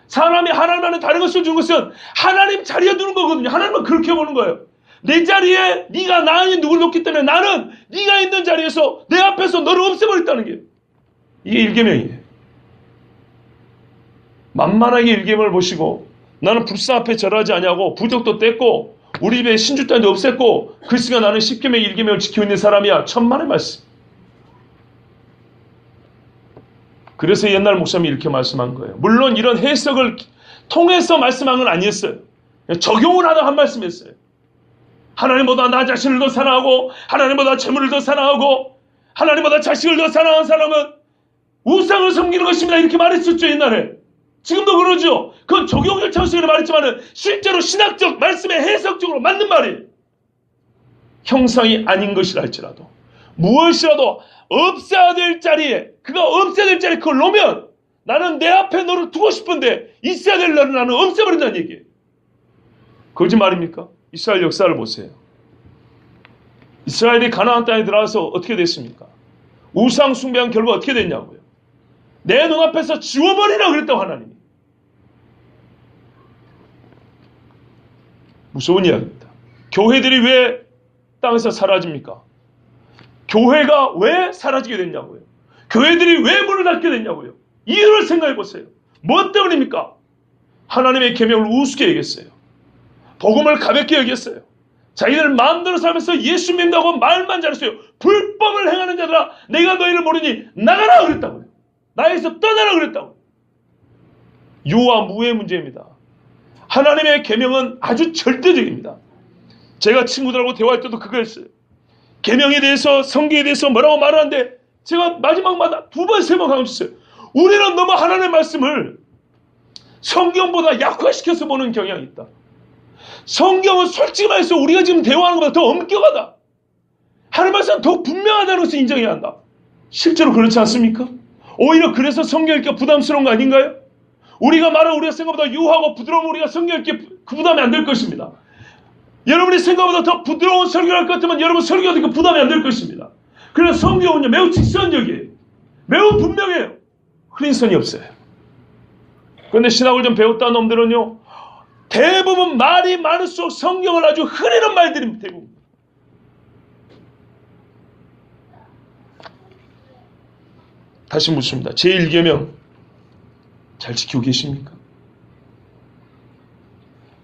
사람이 하나님 안에 다른 것을 준 것은 하나님 자리에 두는 거거든요. 하나님은 그렇게 보는 거예요. 내 자리에 네가 나 안에 누구를 놓기 때문에 나는 네가 있는 자리에서 내 앞에서 너를 없애버렸다는 게 이게 일계명이에요. 만만하게 일계명을 보시고 나는 불사 앞에 절하지 아니하고 부적도 뗐고 우리 집에 신주단도 없앴고 글씨가 나는 십계명 일계명을 지키고 있는 사람이야. 천만의 말씀. 그래서 옛날 목사님이 이렇게 말씀한 거예요. 물론 이런 해석을 통해서 말씀한 건 아니었어요. 적용을 하다 한 말씀이었어요. 하나님보다 나 자신을 더 사랑하고 하나님보다 재물을 더 사랑하고 하나님보다 자식을 더 사랑하는 사람은 우상을 섬기는 것입니다. 이렇게 말했었죠, 옛날에. 지금도 그러죠. 그건 적용을 차원에서 말했지만 실제로 신학적 말씀의 해석적으로 맞는 말이에요. 형상이 아닌 것이라 할지라도 무엇이라도 없애야 될 자리에 그가 없애야 될 자리에 그걸 놓으면 나는 내 앞에 너를 두고 싶은데 있어야 될 너를 나는 없애버린다는 얘기예요. 거짓말입니까? 이스라엘 역사를 보세요. 이스라엘이 가나안 땅에 들어가서 어떻게 됐습니까? 우상 숭배한 결과 어떻게 됐냐고요. 내 눈앞에서 지워버리라 그랬다고 하나님이. 무서운 이야기입니다. 교회들이 왜 땅에서 사라집니까? 교회가 왜 사라지게 됐냐고요. 교회들이 왜 문을 닫게 됐냐고요. 이유를 생각해 보세요. 뭐 때문입니까? 하나님의 계명을 우습게 여겼어요. 복음을 가볍게 여겼어요. 자기들 마음대로 살면서 예수 믿는다고 말만 잘했어요. 불법을 행하는 자들아 내가 너희를 모르니 나가라 그랬다고요. 나에서 떠나라 그랬다고요. 유와 무의 문제입니다. 하나님의 계명은 아주 절대적입니다. 제가 친구들하고 대화할 때도 그거 했어요. 계명에 대해서 성경에 대해서 뭐라고 말하는데 제가 마지막마다 두 번 세 번 강조했어요. 우리는 너무 하나님의 말씀을 성경보다 약화시켜서 보는 경향이 있다. 성경은 솔직히 말해서 우리가 지금 대화하는 것보다 더 엄격하다. 하나님 말씀은 더 분명하다는 것을 인정해야 한다. 실제로 그렇지 않습니까? 오히려 그래서 성경 읽기가 부담스러운 거 아닌가요? 우리가 말하는 우리가 생각보다 유하고 부드러운 우리가 성경 읽기 그 부담이 안 될 것입니다. 여러분이 생각보다 더 부드러운 설교를 할 것 같으면 여러분 설교가 듣기 부담이 안 될 것입니다. 그래서 성경은요 매우 직선적이에요. 매우 분명해요. 흐린선이 없어요. 그런데 신학을 좀 배웠다는 놈들은요 대부분 말이 많을수록 성경을 아주 흐리는 말들이 대부분. 다시 묻습니다. 제1계명 잘 지키고 계십니까?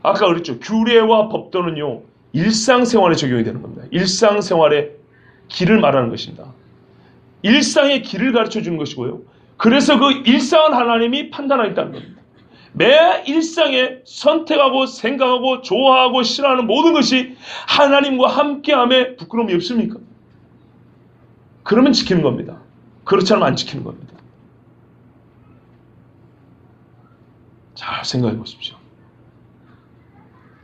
아까 그랬죠. 규례와 법도는요 일상생활에 적용이 되는 겁니다. 일상생활의 길을 말하는 것입니다. 일상의 길을 가르쳐주는 것이고요. 그래서 그 일상을 하나님이 판단하겠다는 겁니다. 매 일상에 선택하고 생각하고 좋아하고 싫어하는 모든 것이 하나님과 함께함에 부끄러움이 없습니까? 그러면 지키는 겁니다. 그렇지 않으면 안 지키는 겁니다. 잘 생각해 보십시오.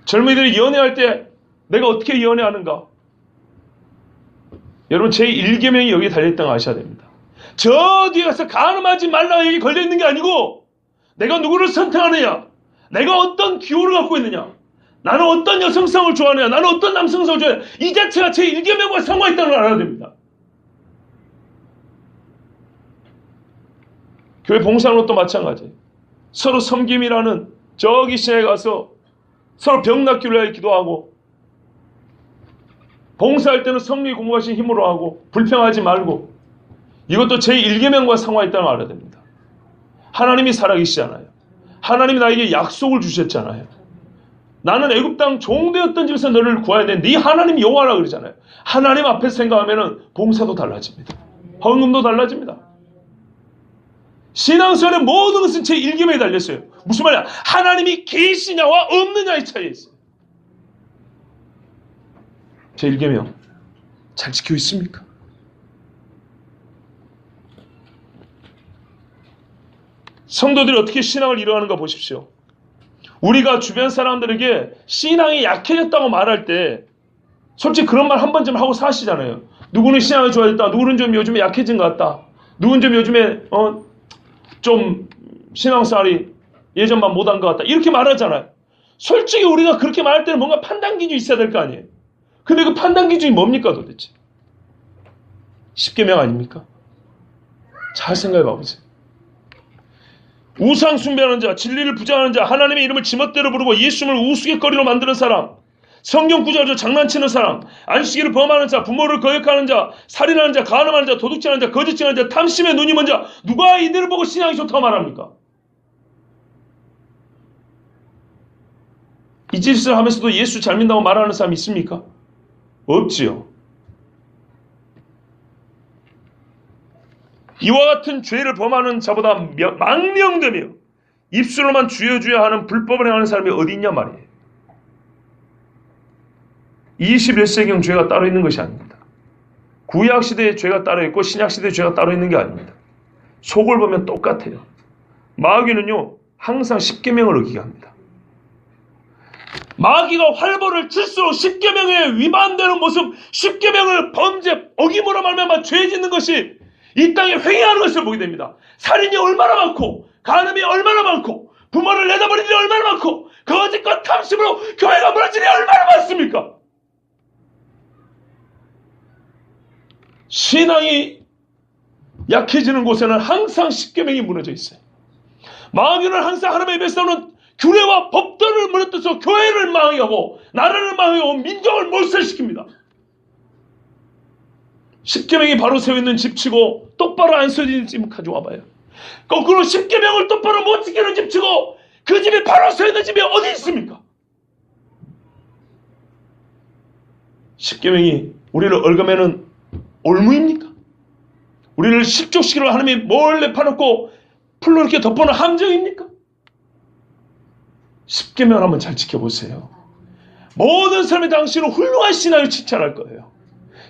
젊은이들이 연애할 때 내가 어떻게 연애하는가? 여러분 제1계명이 여기에 달려있다는 걸 아셔야 됩니다. 저 뒤에 가서 간음하지 말라 여기 걸려있는 게 아니고 내가 누구를 선택하느냐, 내가 어떤 기호를 갖고 있느냐, 나는 어떤 여성성을 좋아하느냐, 나는 어떤 남성성을 좋아하느냐, 이 자체가 제1계명과 상관있다는 걸 알아야 됩니다. 교회 봉사하는 것도 마찬가지예요. 서로 섬김이라는 저기 시내에 가서 서로 병 낫기를 위해 기도하고 봉사할 때는 성령이 공부하신 힘으로 하고 불평하지 말고 이것도 제1계명과 상관있다는 걸 알아야 됩니다. 하나님이 살아계시잖아요. 하나님이 나에게 약속을 주셨잖아요. 나는 애굽 땅 종되었던 집에서 너를 구해야 돼. 네 하나님 여호와라 그러잖아요. 하나님 앞에서 생각하면 봉사도 달라집니다. 헌금도 달라집니다. 신앙생활의 모든 것은 제1계명에 달렸어요. 무슨 말이야? 하나님이 계시냐와 없느냐의 차이에 있어요. 제1계명 잘 지키고 있습니까? 성도들이 어떻게 신앙을 이루어가는가 보십시오. 우리가 주변 사람들에게 신앙이 약해졌다고 말할 때 솔직히 그런 말 한 번쯤 하고 사시잖아요. 누구는 신앙이 좋아졌다. 누구는 좀 요즘에 약해진 것 같다. 누구는 좀 요즘에 좀 신앙생활이 예전만 못한 것 같다. 이렇게 말하잖아요. 솔직히 우리가 그렇게 말할 때는 뭔가 판단 기준이 있어야 될 거 아니에요. 근데 그 판단 기준이 뭡니까 도대체? 십계명 아닙니까? 잘 생각해 봐보세요. 우상 숭배하는 자, 진리를 부정하는 자, 하나님의 이름을 지멋대로 부르고 예수님을 우스갯거리로 만드는 사람, 성경 구절로 장난치는 사람, 안식일을 범하는 자, 부모를 거역하는 자, 살인하는 자, 가늠하는 자, 도둑질하는 자, 거짓증하는 자, 탐심에 눈이 먼 자, 누가 이들을 보고 신앙이 좋다고 말합니까? 이 짓을 하면서도 예수 잘 믿는다고 말하는 사람이 있습니까? 없지요. 이와 같은 죄를 범하는 자보다 망령되며 입술로만 주여 주여 하는 불법을 행하는 사람이 어디 있냐 말이에요. 21세기형 죄가 따로 있는 것이 아닙니다. 구약시대의 죄가 따로 있고 신약시대의 죄가 따로 있는 게 아닙니다. 속을 보면 똑같아요. 마귀는요 항상 십계명을 어기게 합니다. 마귀가 활보를 칠수록 십계명에 위반되는 모습, 십계명을 범죄 어김으로 말미암아 죄 짓는 것이 이 땅에 횡행하는 것을 보게 됩니다. 살인이 얼마나 많고 간음이 얼마나 많고 부모를 내다버린 일이 얼마나 많고 거짓과 탐심으로 교회가 무너진 일이 얼마나 많습니까? 신앙이 약해지는 곳에는 항상 십계명이 무너져 있어요. 마귀는 항상 하나님의 입에서는 규례와 법도를 무너뜨려서 교회를 망하고 나라를 망하고 민족을 몰살시킵니다. 십계명이 바로 세워있는 집치고 똑바로 안 세워진 집 가져와봐요. 거꾸로 십계명을 똑바로 못 지키는 집치고 그 집이 바로 세워있는 집이 어디 있습니까? 십계명이 우리를 얽어매는 올무입니까? 우리를 실족시키려 하나님이 몰래 파놓고 풀로 이렇게 덮어놓은 함정입니까? 십계명을 한번 잘 지켜보세요. 모든 사람이 당신을 훌륭한 신앙을 칭찬할 거예요.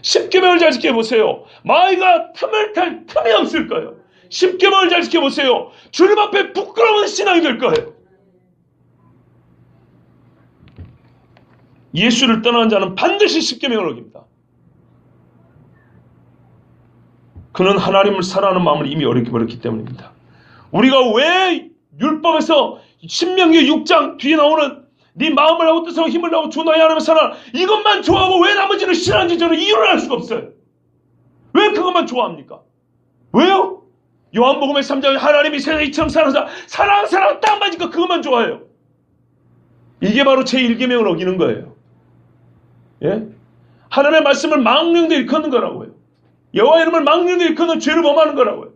십계명을 잘 지켜보세요. 마귀가 틈을 탈 틈이 없을 거예요. 십계명을 잘 지켜보세요. 주님 앞에 부끄러운 신앙이 될 거예요. 예수를 떠난 자는 반드시 십계명을 어깁니다. 그는 하나님을 사랑하는 마음을 이미 어겨버렸기 때문입니다. 우리가 왜 율법에서 신명기 6장 뒤에 나오는 네 마음을 하고 뜻하고 힘을 다하고 주 너의 하나님을 사랑하라 이것만 좋아하고 왜 나머지는 싫어하는지 저는 이유를 알 수가 없어요. 왜 그것만 좋아합니까? 왜요? 요한복음의 3장에 하나님이 세상에 이처럼 사랑 딱 맞으니까 그것만 좋아해요. 이게 바로 제1계명을 어기는 거예요. 예? 하나님의 말씀을 망령되이 일컫는 거라고요. 여호와 이름을 망령되이 일컫는 죄를 범하는 거라고요.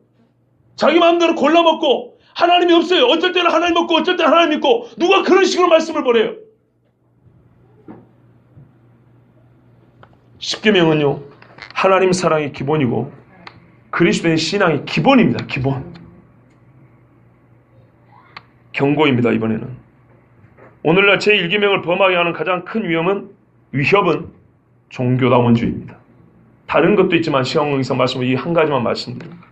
자기 마음대로 골라먹고 하나님이 없어요. 어쩔 때는 하나님 없고 어쩔 때는 하나님 있고 누가 그런 식으로 말씀을 버려요. 십계명은요 하나님 사랑이 기본이고 그리스도의 신앙이 기본입니다. 기본. 경고입니다. 이번에는 오늘날 제1계명을 범하게 하는 가장 큰 위협은 종교다원주의입니다. 다른 것도 있지만 시간관계상 말씀을 이 한 가지만 말씀드립니다.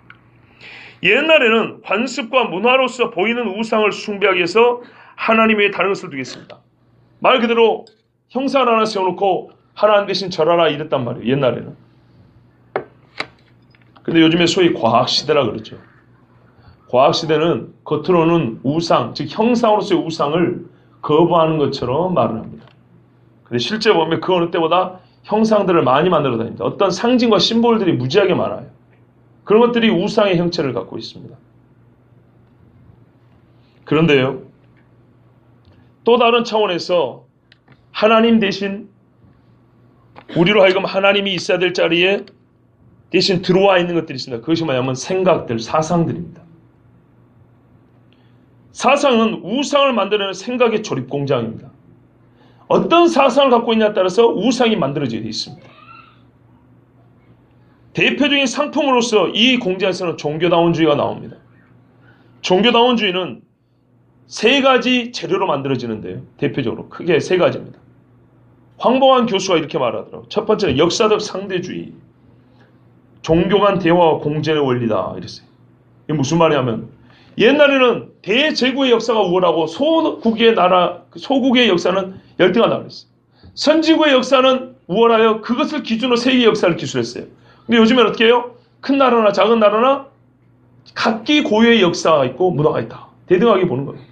옛날에는 관습과 문화로서 보이는 우상을 숭배하기 위해서 하나님 외에 다른 것을 두겠습니다. 말 그대로 형상을 하나 세워놓고 하나님 대신 절하라 이랬단 말이에요. 옛날에는. 근데 요즘에 소위 과학시대라 그러죠. 과학시대는 겉으로는 우상, 즉 형상으로서의 우상을 거부하는 것처럼 말을 합니다. 근데 실제 보면 그 어느 때보다 형상들을 많이 만들어 다닙니다. 어떤 상징과 심볼들이 무지하게 많아요. 그런 것들이 우상의 형체를 갖고 있습니다. 그런데요, 또 다른 차원에서 하나님 대신 우리로 하여금 하나님이 있어야 될 자리에 대신 들어와 있는 것들이 있습니다. 그것이 뭐냐면 생각들, 사상들입니다. 사상은 우상을 만들어내는 생각의 조립 공장입니다. 어떤 사상을 갖고 있냐에 따라서 우상이 만들어져 있습니다. 대표적인 상품으로서 이 공장에서는 종교다원주의가 나옵니다. 종교다원주의는 세 가지 재료로 만들어지는데요. 대표적으로 크게 세 가지입니다. 황봉한 교수가 이렇게 말하더라고요. 첫 번째는 역사적 상대주의, 종교 간 대화와 공존의 원리다 이랬어요. 이게 무슨 말이냐면 옛날에는 대제국의 역사가 우월하고 소국의 역사는 열등하다고 그랬어요. 선지국의 역사는 우월하여 그것을 기준으로 세계 역사를 기술했어요. 근데 요즘엔 어떻게 해요? 큰 나라나 작은 나라나 각기 고유의 역사가 있고 문화가 있다. 대등하게 보는 거예요.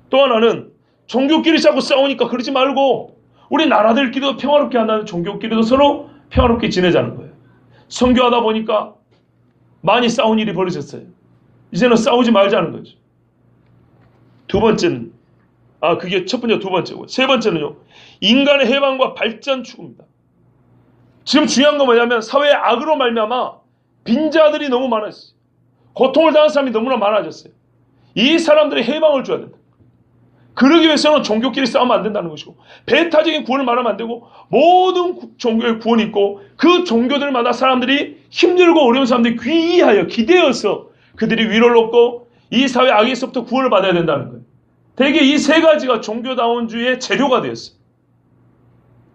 또 하나는 종교끼리 자꾸 싸우니까 그러지 말고 우리 나라들끼리도 평화롭게 한다는, 종교끼리도 서로 평화롭게 지내자는 거예요. 선교하다 보니까 많이 싸운 일이 벌어졌어요. 이제는 싸우지 말자는 거죠. 두 번째는, 그게 첫 번째, 두 번째고. 세 번째는요, 인간의 해방과 발전 추구입니다. 지금 중요한 건 뭐냐면 사회의 악으로 말미암아 빈자들이 너무 많았어요. 고통을 당한 사람이 너무나 많아졌어요. 이 사람들의 해방을 줘야 된다. 그러기 위해서는 종교끼리 싸우면 안 된다는 것이고, 배타적인 구원을 말하면 안 되고, 모든 종교의 구원이 있고 그 종교들마다 사람들이 힘들고 어려운 사람들이 귀의하여 기대어서 그들이 위로를 얻고 이 사회 악에서부터 구원을 받아야 된다는 거예요. 대개 이 세 가지가 종교다원주의의 재료가 되었어요.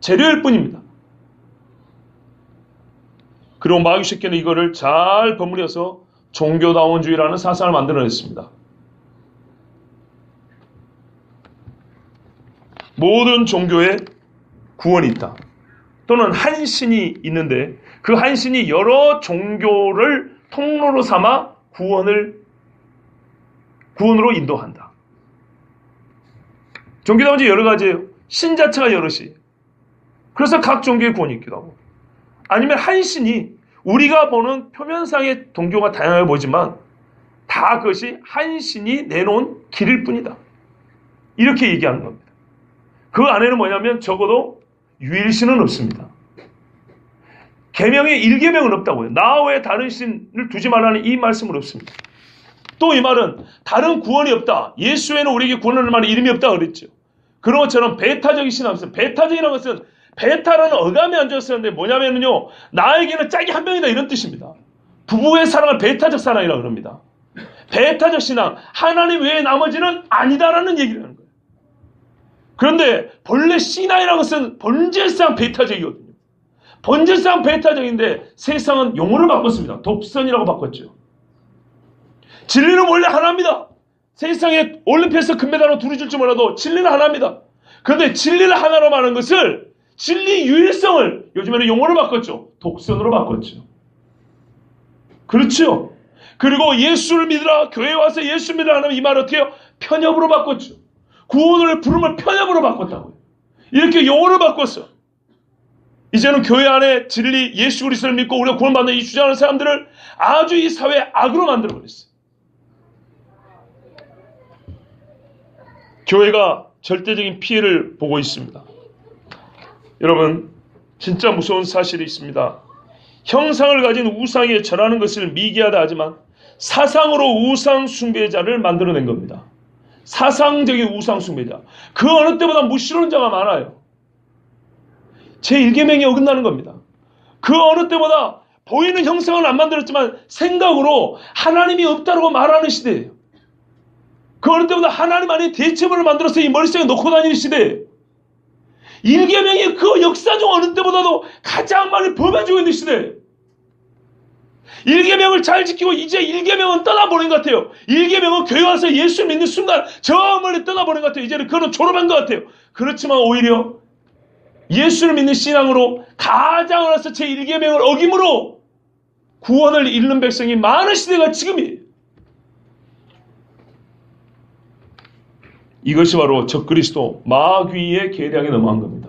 재료일 뿐입니다. 그리고 마귀 새끼는 이거를 잘 버무려서 종교다원주의라는 사상을 만들어냈습니다. 모든 종교에 구원이 있다. 또는 한 신이 있는데 그 한 신이 여러 종교를 통로로 삼아 구원으로 인도한다. 종교다원주의 여러 가지예요. 신 자체가 여럿이. 그래서 각 종교의 구원이 있기도 하고, 아니면 한 신이, 우리가 보는 표면상의 종교가 다양하게 보지만 다 그것이 한 신이 내놓은 길일 뿐이다. 이렇게 얘기하는 겁니다. 그 안에는 뭐냐면 적어도 유일신은 없습니다. 계명에 일계명은 없다고요. 나 외에 다른 신을 두지 말라는 이 말씀은 없습니다. 또 이 말은 다른 구원이 없다. 예수 외에는 우리에게 구원을 말하는 이름이 없다 그랬죠. 그런 것처럼 배타적인 신앙 없어요. 배타적이라는 것은 배타라는 어감이 안 쓰는데 뭐냐면요, 나에게는 짝이 한 명이다 이런 뜻입니다. 부부의 사랑을 배타적 사랑이라고 그럽니다. 배타적 신앙, 하나님 외에 나머지는 아니다라는 얘기를 하는 거예요. 그런데 본래 신앙이라는 것은 본질상 배타적이거든요. 본질상 배타적인데 세상은 용어를 바꿨습니다. 독선이라고 바꿨죠. 진리는 원래 하나입니다. 세상에 올림피아에서 금메달로 둘이 줄지 몰라도 진리는 하나입니다. 그런데 진리를 하나로 말하는 것을, 진리 유일성을 요즘에는 용어를 바꿨죠. 독선으로 바꿨죠. 그렇죠. 그리고 예수를 믿으라, 교회에 와서 예수 믿으라 하는 이 말을 어떻게 해요? 편협으로 바꿨죠. 구원을 부름을 편협으로 바꿨다고요. 이렇게 용어를 바꿨어. 이제는 교회 안에 진리 예수 그리스도를 믿고 우리가 구원받는 이 주장하는 사람들을 아주 이 사회의 악으로 만들어버렸어요. 교회가 절대적인 피해를 보고 있습니다. 여러분, 진짜 무서운 사실이 있습니다. 형상을 가진 우상에 절하는 것을 미개하다 하지만 사상으로 우상 숭배자를 만들어낸 겁니다. 사상적인 우상 숭배자. 그 어느 때보다 무신론자가 많아요. 제1계명이 어긋나는 겁니다. 그 어느 때보다 보이는 형상을 안 만들었지만 생각으로 하나님이 없다고 말하는 시대예요. 그 어느 때보다 하나님 안에 대체물을 만들어서 이 머릿속에 넣고 다니는 시대예요. 1계명이 그 역사 중 어느 때보다도 가장 많이 범해지고 있는 시대예요. 1계명을 잘 지키고 이제 1계명은 떠나보낸 것 같아요. 1계명은 교회 와서 예수 믿는 순간 저 멀리 떠나보낸 것 같아요. 이제는 그거는 졸업한 것 같아요. 그렇지만 오히려 예수를 믿는 신앙으로 가장 어려서 제1계명을 어김으로 구원을 잃는 백성이 많은 시대가 지금이에요. 이것이 바로 적그리스도 마귀의 계략에 넘어간 겁니다.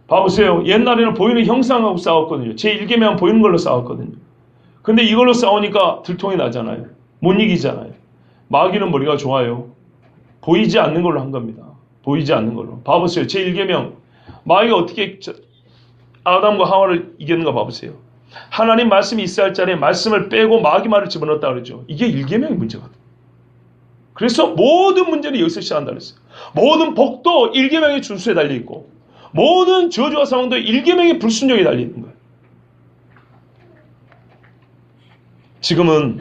봐보세요. 옛날에는 보이는 형상하고 싸웠거든요. 제1계명은 보이는 걸로 싸웠거든요. 근데 이걸로 싸우니까 들통이 나잖아요. 못 이기잖아요. 마귀는 머리가 좋아요. 보이지 않는 걸로 한 겁니다. 보이지 않는 걸로. 봐보세요. 제1계명. 마귀가 어떻게 아담과 하와를 이겼는가 봐보세요. 하나님 말씀이 있어야 할 자리에 말씀을 빼고 마귀 말을 집어넣었다 그러죠. 이게 1계명의 문제거든요. 그래서 모든 문제는 여기서 시작한다 그랬어요. 모든 복도 1계명의 준수에 달려있고 모든 저주와 상황도 1계명의 불순종에 달려있는 거예요. 지금은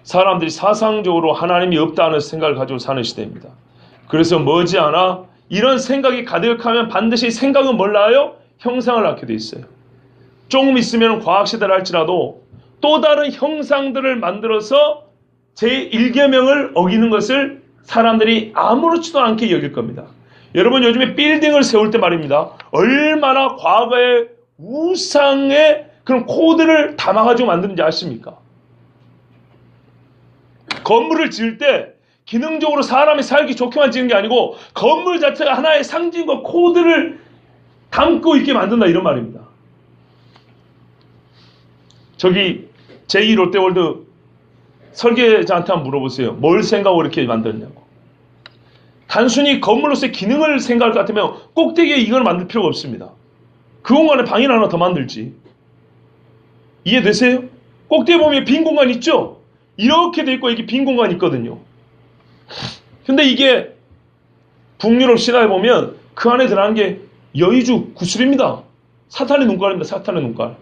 사람들이 사상적으로 하나님이 없다는 생각을 가지고 사는 시대입니다. 그래서 머지않아 이런 생각이 가득하면 반드시 생각은 뭘 낳아요? 형상을 낳게 돼 있어요. 조금 있으면 과학시대를 할지라도 또 다른 형상들을 만들어서 제1계명을 어기는 것을 사람들이 아무렇지도 않게 여길 겁니다. 여러분 요즘에 빌딩을 세울 때 말입니다. 얼마나 과거의 우상의 그런 코드를 담아가지고 만드는지 아십니까? 건물을 지을 때 기능적으로 사람이 살기 좋게만 지은 게 아니고 건물 자체가 하나의 상징과 코드를 담고 있게 만든다 이런 말입니다. 저기 제2롯데월드 설계자한테 한번 물어보세요. 뭘 생각하고 이렇게 만들었냐고. 단순히 건물로서의 기능을 생각할 것 같으면 꼭대기에 이걸 만들 필요가 없습니다. 그 공간에 방이 하나 더 만들지. 이해되세요? 꼭대기에 보면 빈 공간 있죠? 이렇게 돼 있고 이게 빈 공간이 있거든요. 근데 이게 북유럽 신화에 보면 그 안에 들어가는 게 여의주 구슬입니다. 사탄의 눈깔입니다. 사탄의 눈깔.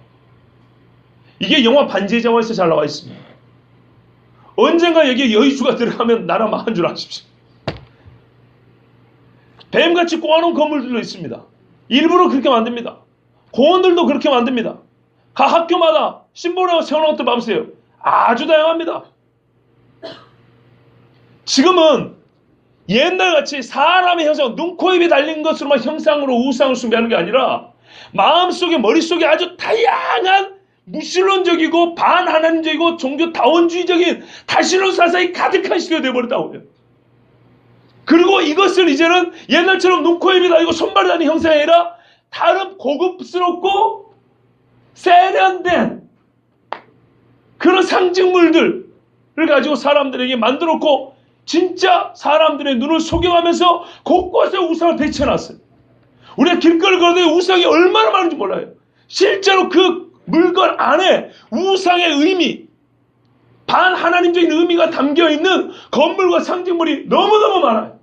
이게 영화 반지의 제왕에서 잘 나와 있습니다. 언젠가 여기에 여의주가 들어가면 나라 망한 줄 아십시오. 뱀같이 꼬아놓은 건물들도 있습니다. 일부러 그렇게 만듭니다. 공원들도 그렇게 만듭니다. 각 학교마다 심볼하고 세워놓은 것들 봐보세요. 아주 다양합니다. 지금은 옛날같이 사람의 형상, 눈, 코, 입이 달린 것으로만 형상으로 우상을 숭배하는 게 아니라 마음속에 머릿속에 아주 다양한 무신론적이고 반하나님적이고 종교다원주의적인 다신론 사상이 가득한 시대가 되어버렸다고요. 그리고 이것을 이제는 옛날처럼 눈, 코, 입이 달리고 손발이 달린 형상이 아니라 다른 고급스럽고 세련된 그런 상징물들을 가지고 사람들에게 만들었고 진짜 사람들의 눈을 속여가면서 곳곳에 우상을 배치해놨어요. 우리가 길거리 걸어도 우상이 얼마나 많은지 몰라요. 실제로 그 물건 안에 우상의 의미, 반하나님적인 의미가 담겨있는 건물과 상징물이 너무너무 많아요.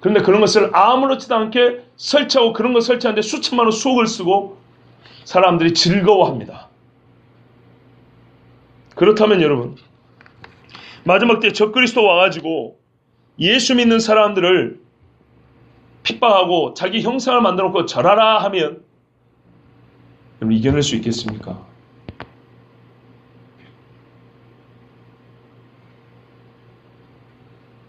그런데 그런 것을 아무렇지도 않게 설치하고 그런 거 설치하는데 수천만 원 수억을 쓰고 사람들이 즐거워합니다. 그렇다면 여러분, 마지막 때 적그리스도 와가지고 예수 믿는 사람들을 핍박하고 자기 형상을 만들어 놓고 절하라 하면 그럼 이겨낼 수 있겠습니까?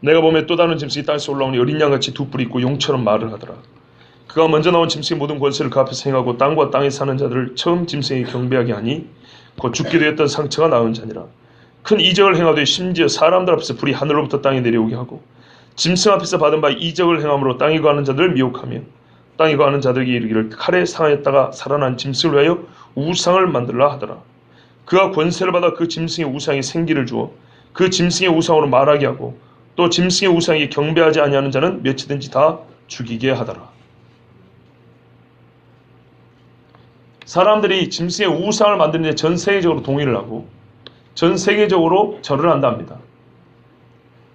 내가 보면 또 다른 짐승이 땅에서 올라오니 어린 양같이 두 뿔이 있고 용처럼 말을 하더라. 그가 먼저 나온 짐승의 모든 권세를 그 앞에서 행하고 땅과 땅에 사는 자들을 처음 짐승에게 경배하게 하니 곧 죽게 되었던 상처가 나은 자니라. 큰 이적을 행하되 심지어 사람들 앞에서 불이 하늘로부터 땅에 내려오게 하고 짐승 앞에서 받은 바 이적을 행함으로 땅에 거하는 자들을 미혹하며 땅에 거하는 자들에게 이르기를 칼에 상하였다가 살아난 짐승을 위하여 우상을 만들라 하더라. 그가 권세를 받아 그 짐승의 우상에 생기를 주어 그 짐승의 우상으로 말하게 하고 또 짐승의 우상에게 경배하지 아니하는 자는 몇이든지 다 죽이게 하더라. 사람들이 짐승의 우상을 만드는 데 전 세계적으로 동의를 하고 전 세계적으로 절을 한답니다.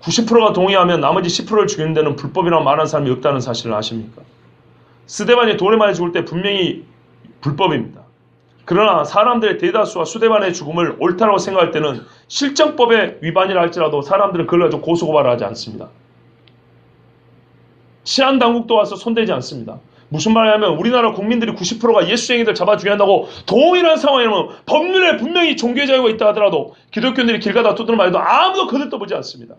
90%가 동의하면 나머지 10%를 죽이는 데는 불법이라고 말하는 사람이 없다는 사실을 아십니까? 스데반이 돌에 맞아 죽을 때 분명히 불법입니다. 그러나 사람들의 대다수와 수데반의 죽음을 옳다라고 생각할 때는 실정법의 위반이라 할지라도 사람들은 그걸 가지고 고소고발을 하지 않습니다. 치안당국도 와서 손대지 않습니다. 무슨 말이냐면 우리나라 국민들이 90%가 예수쟁이들 잡아 죽여야 한다고 동일한 상황이라면 법률에 분명히 종교의 자유가 있다 하더라도 기독교인들이 길 가다 두드려 말해도 아무도 거들떠보지 않습니다.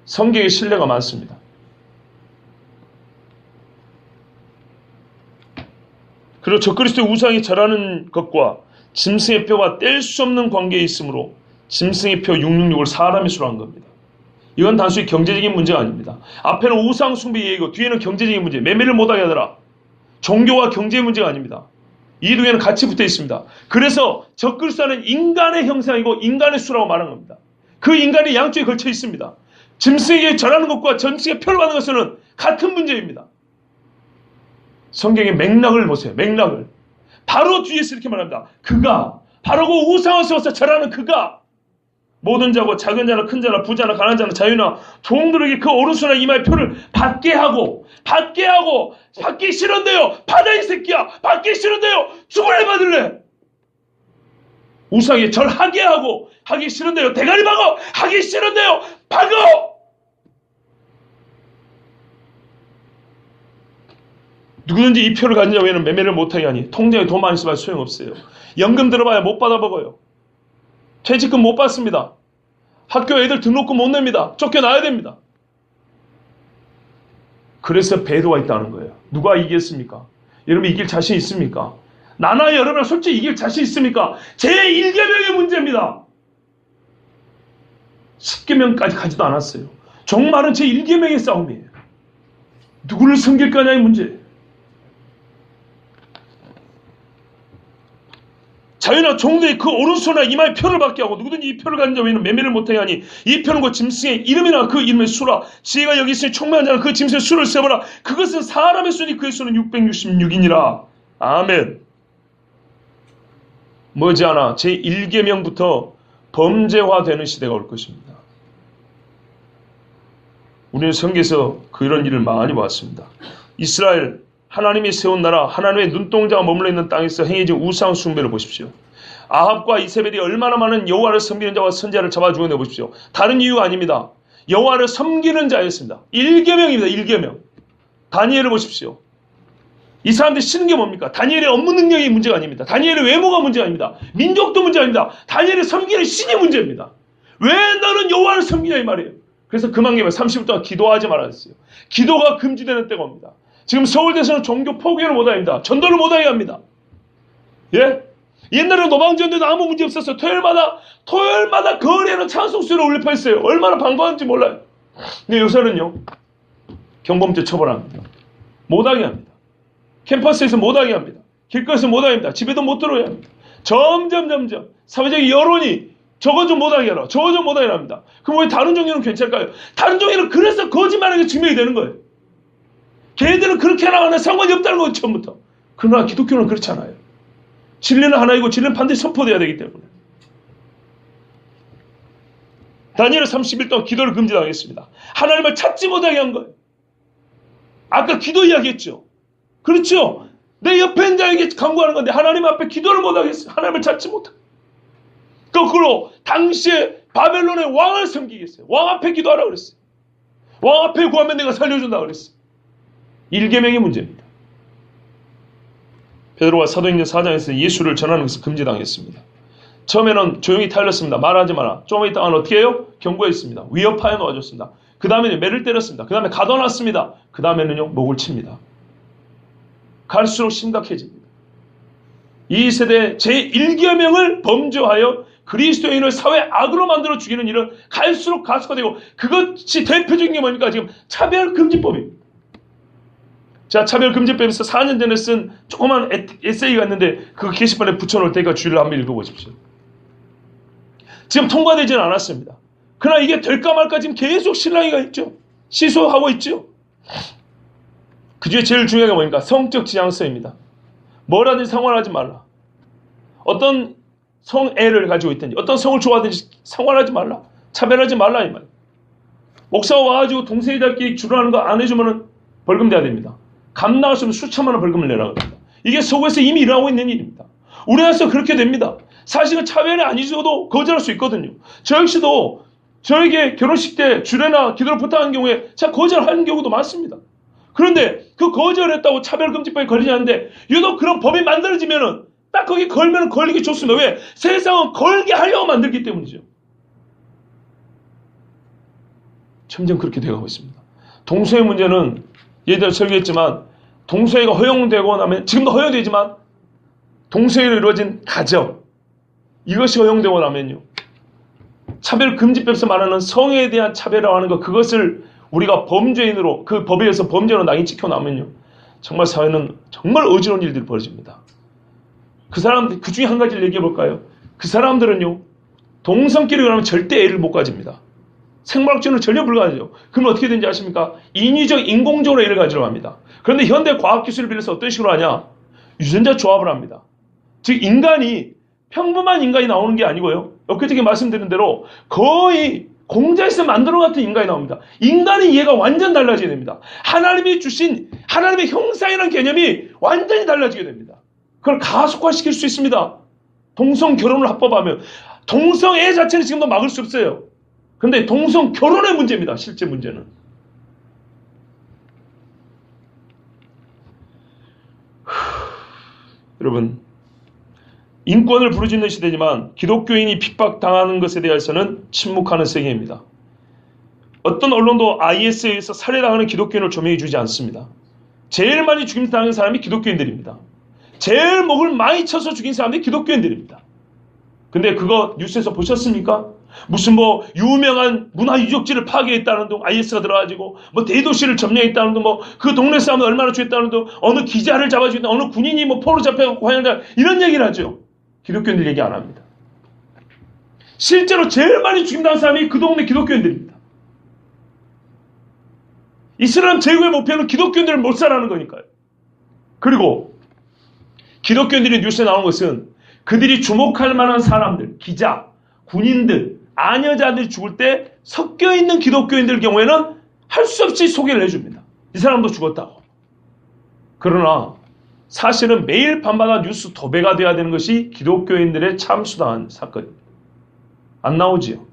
성경에 신뢰가 많습니다. 그리고 적그리스도의 우상이 절하는 것과 짐승의 뼈가 뗄 수 없는 관계에 있으므로 짐승의 표 666을 사람이 수로한 겁니다. 이건 단순히 경제적인 문제가 아닙니다. 앞에는 우상 숭배 얘기고 뒤에는 경제적인 문제, 매매를 못하게 하더라. 종교와 경제의 문제가 아닙니다. 이 두 개는 같이 붙어 있습니다. 그래서 적그리스도는 인간의 형상이고 인간의 수라고 말한 겁니다. 그 인간이 양쪽에 걸쳐 있습니다. 짐승에게 절하는 것과 짐승의 표를 받는 것은 같은 문제입니다. 성경의 맥락을 보세요. 맥락을. 바로 뒤에서 이렇게 말합니다. 그가 바로 그 우상을 세워서 절하는 그가 모든 자고 작은 자나 큰 자나 부자나 가난한 자나 자유나 종들에게 그 오른손이나 이마의 표를 받게 하고 받기 싫은데요. 받아 이 새끼야. 받기 싫은데요. 죽을래 받을래. 우상에 절하게 하고 하기 싫은데요. 대가리 박어. 하기 싫은데요. 박어. 누구든지 이 표를 가진 자 외에는 매매를 못하게 하니 통장에 돈 많이 있어봐야 소용없어요. 연금 들어봐야 못 받아 먹어요. 퇴직금 못 받습니다. 학교 애들 등록금 못 냅니다. 쫓겨나야 됩니다. 그래서 배도가 있다는 거예요. 누가 이기겠습니까? 여러분 이길 자신 있습니까? 나나 여러분 솔직히 이길 자신 있습니까? 제1계명의 문제입니다. 10계명까지 가지도 않았어요. 종말은 제1계명의 싸움이에요. 누구를 섬길 거냐의 문제. 자유나 종들이 그 오른손이나 이마에 표를 받게 하고 누구든지 이 표를 가진 자에는 매매를 못하게 하니 이 표는 곧 짐승의 이름이나 그 이름의 수라. 지혜가 여기 있으니 총명한 자는 그 짐승의 수를 세보라. 그것은 사람의 수니 그의 수는 666이니라. 아멘. 머지않아 제1계명부터 범죄화되는 시대가 올 것입니다. 우리는 성경에서 그런 일을 많이 봤습니다. 이스라엘 하나님이 세운 나라, 하나님의 눈동자가 머물러 있는 땅에서 행해진 우상 숭배를 보십시오. 아합과 이세벨이 얼마나 많은 여호와를 섬기는 자와 선지자를 잡아 죽여내 보십시오. 다른 이유가 아닙니다. 여호와를 섬기는 자였습니다. 1계명입니다. 1계명. 다니엘을 보십시오. 이 사람들이 쓰는 게 뭡니까? 다니엘의 업무 능력이 문제가 아닙니다. 다니엘의 외모가 문제가 아닙니다. 민족도 문제가 아닙니다. 다니엘을 섬기는 신이 문제입니다. 왜 너는 여호와를 섬기냐 이 말이에요. 그래서 금왕개발 30일 동안 기도하지 말았어요. 기도가 금지되는 때가 옵니다. 지금 서울대에서는 종교 포교를 못하게 합니다. 전도를 못하게 합니다. 예? 옛날에는 노방전도에도 아무 문제 없었어요. 토요일마다 거리에는 찬송수를 올려 펴있어요. 얼마나 반가운지 몰라요. 근데 요새는요, 경범죄 처벌합니다. 못하게 합니다. 캠퍼스에서 못하게 합니다. 길거리에서 못하게 합니다. 집에도 못 들어야 합니다. 점점 사회적인 여론이 저거 좀 못하게 하라. 저거 좀 못하게 합니다. 그럼 왜 다른 종교는 괜찮을까요? 다른 종교는 그래서 거짓말하는 게 증명이 되는 거예요. 걔네들은 그렇게 하나 상관이 없다는 거예요. 처음부터. 그러나 기독교는 그렇지 않아요. 진리는 하나이고 진리는 반드시 선포돼야 되기 때문에. 다니엘은 30일 동안 기도를 금지당했습니다. 하나님을 찾지 못하게 한 거예요. 아까 기도 이야기했죠. 그렇죠. 내 옆에 있는 자에게 간구하는 건데 하나님 앞에 기도를 못하겠어요. 하나님을 찾지 못하고. 거꾸로 당시에 바벨론의 왕을 섬기겠어요. 왕 앞에 기도하라고 그랬어요. 왕 앞에 구하면 내가 살려준다고 그랬어요. 1계명의 문제입니다. 베드로가 사도행전 4장에서 예수를 전하는 것을 금지당했습니다. 처음에는 조용히 타일렀습니다. 말하지 마라. 좀 있다가 어떻게 해요? 경고했습니다. 위협하여 놓아줬습니다. 그 다음에는 매를 때렸습니다. 그 다음에 가둬놨습니다. 그 다음에는요 목을 칩니다. 갈수록 심각해집니다. 이 세대 제1계명을 범죄하여 그리스도인을 사회 악으로 만들어 죽이는 일은 갈수록 가속화되고 그것이 대표적인 게 뭡니까? 지금 차별금지법입니다. 자, 차별금지법에서 4년 전에 쓴 조그만 에세이가 있는데 그 게시판에 붙여놓을 테니까 주의를 한번 읽어보십시오. 지금 통과되지는 않았습니다. 그러나 이게 될까 말까 지금 계속 실랑이가 있죠. 시소하고 있죠. 그 중에 제일 중요한 게 뭡니까? 성적 지향성입니다. 뭐라든지 상관하지 말라. 어떤 성애를 가지고 있든지 어떤 성을 좋아하든지 상관하지 말라. 차별하지 말라 이 말이에요. 목사가 와가지고 동생이들끼리 주문하는 거 안 해주면 벌금 내야 됩니다. 감 나갈 수 없으면 수천만 원 벌금을 내라고 합니다. 이게 서구에서 이미 일어나고 있는 일입니다. 우리나라에서 그렇게 됩니다. 사실은 차별이 아니어도 거절할 수 있거든요. 저 역시도 저에게 결혼식 때 주례나 기도를 부탁한 경우에 제가 거절하는 경우도 많습니다. 그런데 그 거절했다고 차별금지법에 걸리지 않는데 유독 그런 법이 만들어지면은 딱 거기 걸면 걸리기 좋습니다. 왜? 세상은 걸게 하려고 만들기 때문이죠. 점점 그렇게 되어가고 있습니다. 동성애 문제는 예전에 설교했지만 동성애가 허용되고 나면 지금도 허용되지만 동성애로 이루어진 가정 이것이 허용되고 나면요. 차별금지법에서 말하는 성에 대한 차별이라고 하는 것 그것을 우리가 범죄인으로 그 법에 의해서 범죄로 낙인 찍혀나면요. 정말 사회는 정말 어지러운 일들이 벌어집니다. 그 사람들 그 중에 한 가지를 얘기해 볼까요? 그 사람들은요. 동성끼리 그러면 절대 애를 못 가집니다. 생물학적으로 전혀 불가하죠. 그러면 어떻게 되는지 아십니까? 인위적 인공적으로 애를 가지려고 합니다. 그런데 현대 과학기술을 빌려서 어떤 식으로 하냐? 유전자 조합을 합니다. 즉 인간이 평범한 인간이 나오는 게 아니고요. 엊그저께 말씀드린 대로 거의 공자에서 만들어 같은 인간이 나옵니다. 인간의 이해가 완전 달라지게 됩니다. 하나님이 주신 하나님의 형상이라는 개념이 완전히 달라지게 됩니다. 그걸 가속화시킬 수 있습니다. 동성 결혼을 합법하면 동성애 자체는 지금도 막을 수 없어요. 그런데 동성 결혼의 문제입니다. 실제 문제는. 여러분 인권을 부르짖는 시대지만 기독교인이 핍박당하는 것에 대해서는 침묵하는 세계입니다. 어떤 언론도 IS에 의해서 살해당하는 기독교인을 조명해 주지 않습니다. 제일 많이 죽임당하는 사람이 기독교인들입니다. 제일 목을 많이 쳐서 죽인 사람들이 기독교인들입니다. 근데 그거 뉴스에서 보셨습니까? 무슨 뭐 유명한 문화 유적지를 파괴했다는 둥 IS가 들어가지고 뭐 대도시를 점령했다는 둥 뭐 그 동네 사람들 얼마나 죽였다는 둥 어느 기자를 잡아주겠다 어느 군인이 뭐 포로 잡혀갖고 환영자 이런 얘기를 하죠. 기독교인들 얘기 안 합니다. 실제로 제일 많이 죽임당한 사람이 그 동네 기독교인들입니다. 이슬람 제국의 목표는 기독교인들을 몰살하는 거니까요. 그리고 기독교인들이 뉴스에 나온 것은 그들이 주목할 만한 사람들, 기자, 군인들, 아녀자들이 죽을 때 섞여있는 기독교인들 경우에는 할 수 없이 소개를 해줍니다. 이 사람도 죽었다고. 그러나 사실은 매일 밤마다 뉴스 도배가 돼야 되는 것이 기독교인들의 참수당한 사건입니다. 안 나오지요.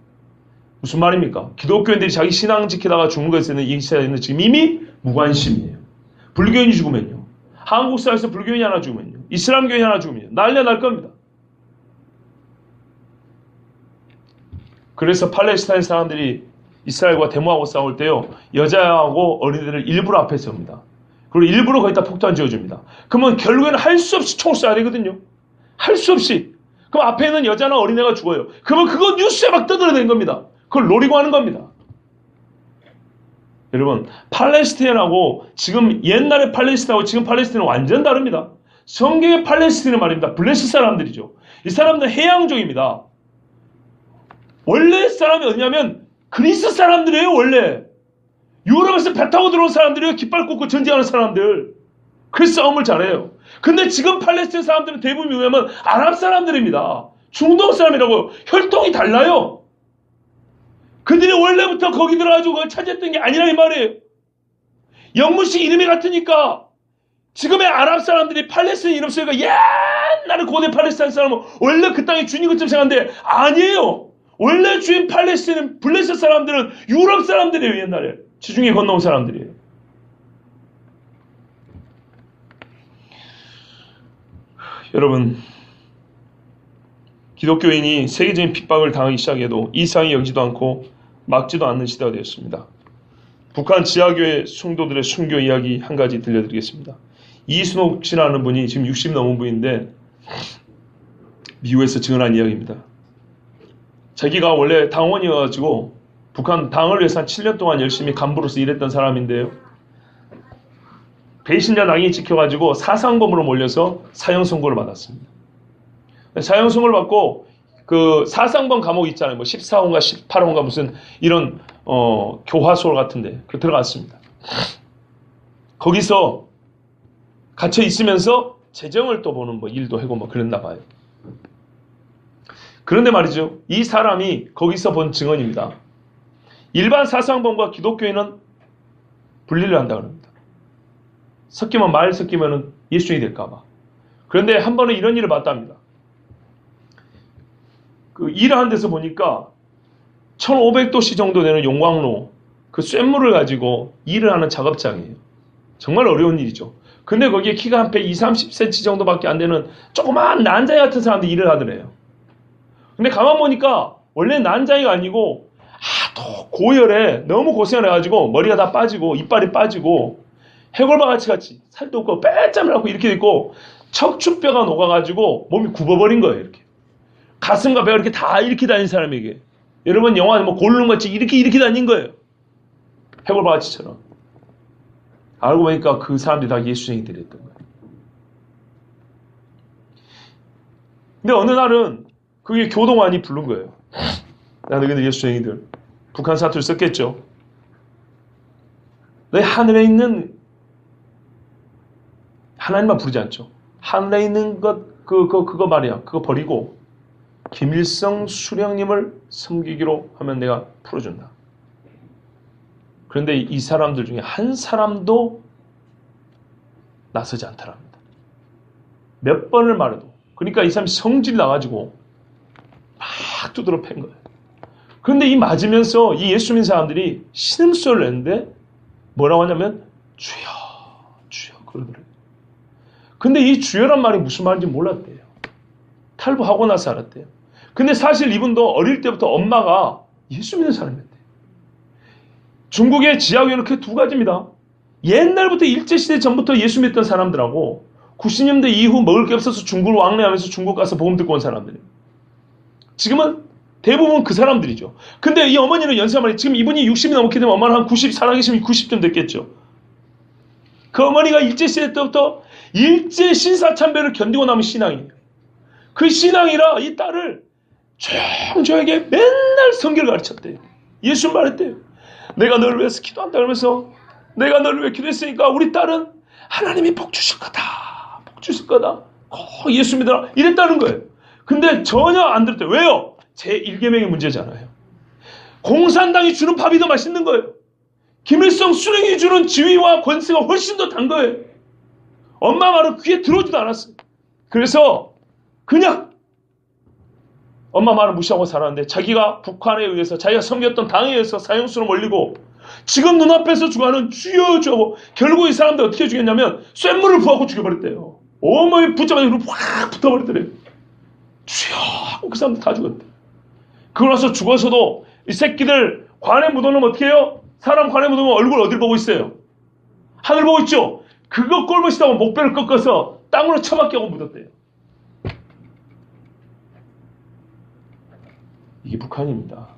무슨 말입니까? 기독교인들이 자기 신앙 지키다가 죽는 것에는 이 시대에는 지금 이미 무관심이에요. 불교인이 죽으면요. 한국 사회에서 불교인이 하나 죽으면요. 이슬람교인이 하나 죽으면요. 난리가 날 겁니다. 그래서 팔레스타인 사람들이 이스라엘과 데모하고 싸울 때요. 여자하고 어린이들을 일부러 앞에 세웁니다. 그리고 일부러 거기다 폭탄 지어줍니다. 그러면 결국에는 할 수 없이 총을 쏴야 되거든요. 할 수 없이. 그럼 앞에 있는 여자나 어린애가 죽어요. 그러면 그거 뉴스에 막 떠들어낸 겁니다. 그걸 노리고 하는 겁니다. 여러분 팔레스타인하고 지금 옛날의 팔레스타인하고 지금 팔레스타인은 완전 다릅니다. 성경의 팔레스타인은 말입니다. 블레셋 사람들이죠. 이 사람들은 해양족입니다. 원래 사람이 어디냐면 그리스 사람들이에요. 원래 유럽에서 배 타고 들어온 사람들이에요. 깃발 꽂고 전쟁하는 사람들. 그래서 싸움을 잘해요. 근데 지금 팔레스타인 사람들은 대부분 뭐냐면 아랍 사람들입니다. 중동 사람이라고 혈통이 달라요. 그들이 원래부터 거기 들어가지고 그걸 차지했던 게 아니라 이 말이에요. 영문식 이름이 같으니까 지금의 아랍 사람들이 팔레스타인 이름 쓰니까 옛날에 고대 팔레스타인 사람은 원래 그 땅의 주인인 것처럼 생각하는데 아니에요. 원래 주인 팔레스타인 블레셋 사람들은 유럽 사람들이에요. 옛날에 지중해 건너온 사람들이에요. 여러분 기독교인이 세계적인 핍박을 당하기 시작해도 이상이 여기지도 않고 막지도 않는 시대가 되었습니다. 북한 지하교회 성도들의 순교 이야기 한 가지 들려드리겠습니다. 이순옥 씨라는 분이 지금 60 넘은 분인데 미국에서 증언한 이야기입니다. 자기가 원래 당원이어가지고 북한 당을 위해서 한 7년 동안 열심히 간부로서 일했던 사람인데요. 배신자 낙인이 찍혀가지고 사상범으로 몰려서 사형 선고를 받았습니다. 사형 선고를 받고 그 사상범 감옥 있잖아요. 뭐 14호인가 18호인가 무슨 이런 교화소 같은데 그 들어갔습니다. 거기서 갇혀 있으면서 재정을 또 보는 뭐 일도 하고 뭐 그랬나 봐요. 그런데 말이죠. 이 사람이 거기서 본 증언입니다. 일반 사상범과 기독교인은 분리를 한다 그럽니다. 섞이면 말 섞이면 예수인이 될까봐. 그런데 한 번은 이런 일을 봤답니다. 그 일을 한 데서 보니까 1500도씨 정도 되는 용광로 그 쇳물을 가지고 일을 하는 작업장이에요. 정말 어려운 일이죠. 근데 거기에 키가 한 120, 30cm 정도밖에 안 되는 조그마한 난자이 같은 사람들이 일을 하더래요. 근데 가만 보니까 원래 난자이가 아니고 하도 고열에 너무 고생을 해가지고 머리가 다 빠지고 이빨이 빠지고 해골바가지 같이 살도 없고 빼짬을 하고 이렇게 있고 척추뼈가 녹아가지고 몸이 굽어버린 거예요. 이렇게 가슴과 배가 이렇게 다 이렇게 다닌 사람에게 여러분 영화 뭐 골룸같이 이렇게 다닌 거예요. 해골바가지처럼. 알고 보니까 그 사람들이 다 예수쟁이들이 했던 거예요. 근데 어느 날은 그게 교동관이 부른 거예요. 야 너희들 예수쟁이들 북한 사투리 썼겠죠. 너희 하늘에 있는 하나님만 부르지 않죠. 하늘에 있는 것 그거 말이야. 그거 버리고 김일성 수령님을 섬기기로 하면 내가 풀어준다. 그런데 이 사람들 중에 한 사람도 나서지 않더랍니다. 몇 번을 말해도. 그러니까 이 사람이 성질 나가지고 막 두드러 팬 거예요. 그런데 이 맞으면서 이 예수 믿는 사람들이 신음소리를 냈는데 뭐라고 하냐면 주여 주여 그러더래요. 근데 이 주여란 말이 무슨 말인지 몰랐대요. 탈북하고 나서 알았대요. 근데 사실 이분도 어릴 때부터 엄마가 예수 믿는 사람이었대요. 중국의 지하교회는 그 두 가지입니다. 옛날부터 일제시대 전부터 예수 믿던 사람들하고 90년대 이후 먹을 게 없어서 중국을 왕래하면서 중국 가서 복음 듣고 온 사람들이에요. 지금은 대부분 그 사람들이죠. 근데 이 어머니는 연세가 많이, 지금 이분이 60이 넘게 되면 엄마는 한 90, 살아계시면 90쯤 됐겠죠. 그 어머니가 일제시대 때부터 일제 신사참배를 견디고 남은 신앙이에요. 그 신앙이라 이 딸을 조용조용하게 맨날 성경을 가르쳤대요. 예수 말했대요. 내가 너를 위해서 기도한다 그러면서 내가 너를 위해 기도했으니까 우리 딸은 하나님이 복 주실 거다. 복 주실 거다. 예수 믿어라. 이랬다는 거예요. 근데 전혀 안 들었대요. 왜요? 제1계명의 문제잖아요. 공산당이 주는 밥이 더 맛있는 거예요. 김일성 수령이 주는 지위와 권세가 훨씬 더 단 거예요. 엄마 말은 귀에 들어오지도 않았어요. 그래서 그냥 엄마 말을 무시하고 살았는데 자기가 북한에 의해서 자기가 섬겼던 당에 의해서 사형수로 몰리고 지금 눈앞에서 죽어가는 주여 주여 결국 이 사람들 어떻게 죽였냐면 쇳물을 부하고 죽여버렸대요. 온몸이 붙자마자 확 붙어버렸더래요. 주여 하고 그 사람들 다 죽었대. 그러고 나서 죽어서도 이 새끼들 관에 묻어놓으면 어떻게 해요? 사람 관에 묻으면 얼굴 어딜 보고 있어요? 하늘 보고 있죠? 그거 꼴보시다고 목배를 꺾어서 땅으로 처박게 하고 묻었대요. 이게 북한입니다.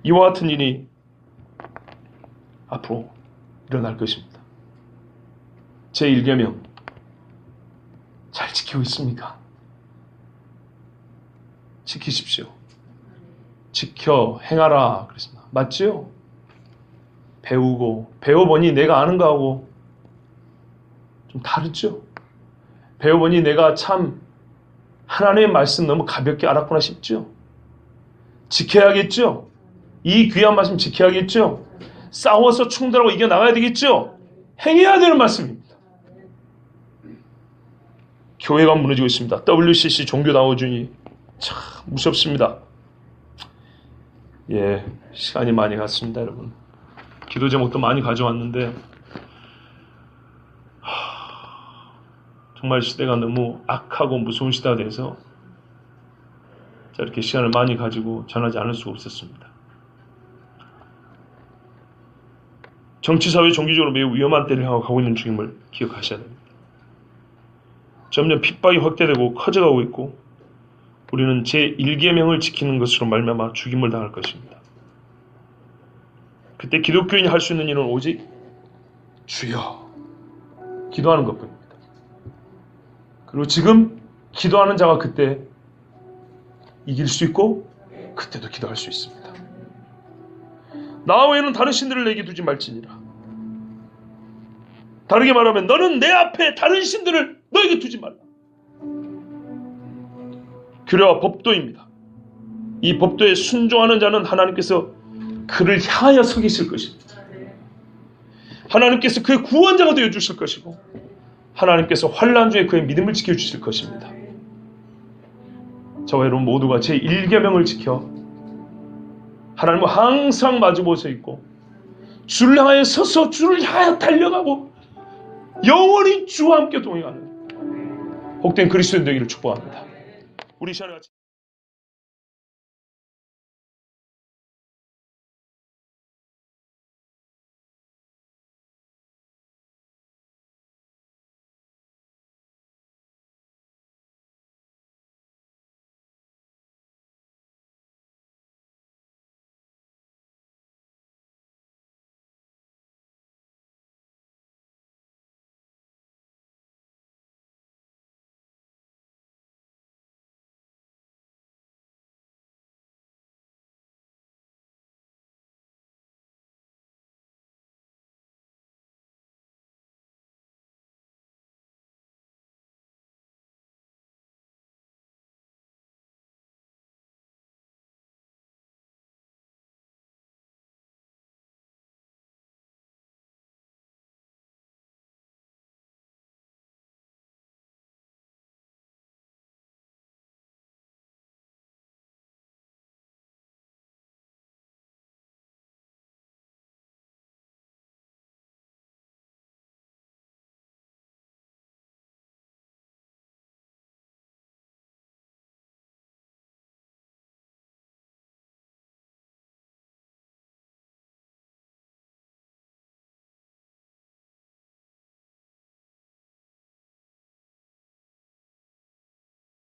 이와 같은 일이 앞으로 일어날 것입니다. 제1계명 잘 지키고 있습니까? 지키십시오. 지켜 행하라 그랬습니다. 맞죠? 배워보니 내가 아는 거하고 좀 다르죠? 배워보니 내가 참 하나님의 말씀 너무 가볍게 알았구나 싶죠? 지켜야겠죠? 이 귀한 말씀 지켜야겠죠? 싸워서 충돌하고 이겨나가야 되겠죠? 행해야 되는 말씀입니다. 교회가 무너지고 있습니다. WCC 종교다워주니 참 무섭습니다. 예, 시간이 많이 갔습니다, 여러분. 기도 제목도 많이 가져왔는데 정말 시대가 너무 악하고 무서운 시대가 돼서 이렇게 시간을 많이 가지고 전하지 않을 수가 없었습니다. 정치사회 종교적으로 매우 위험한 때를 향하고 가고 있는 중임을 기억하셔야 됩니다. 점점 핍박이 확대되고 커져가고 있고 우리는 제1계명을 지키는 것으로 말미암아 죽임을 당할 것입니다. 그때 기독교인이 할 수 있는 일은 오직 주여 기도하는 것뿐입니다. 그리고 지금 기도하는 자가 그때 이길 수 있고 그때도 기도할 수 있습니다. 나 외에는 다른 신들을 내게 두지 말지니라. 다르게 말하면 너는 내 앞에 다른 신들을 너에게 두지 말라. 규례와 법도입니다. 이 법도에 순종하는 자는 하나님께서 그를 향하여 서 계실 것입니다. 하나님께서 그의 구원자가 되어 주실 것이고 하나님께서 환난 중에 그의 믿음을 지켜주실 것입니다. 저와 여러분 모두가 제1계명을 지켜 하나님과 항상 마주보서 있고 주를 향하여 서서 주를 향하여 달려가고 영원히 주와 함께 동행하는 복된 그리스도인 되기를 축복합니다. 우리 시간에 같이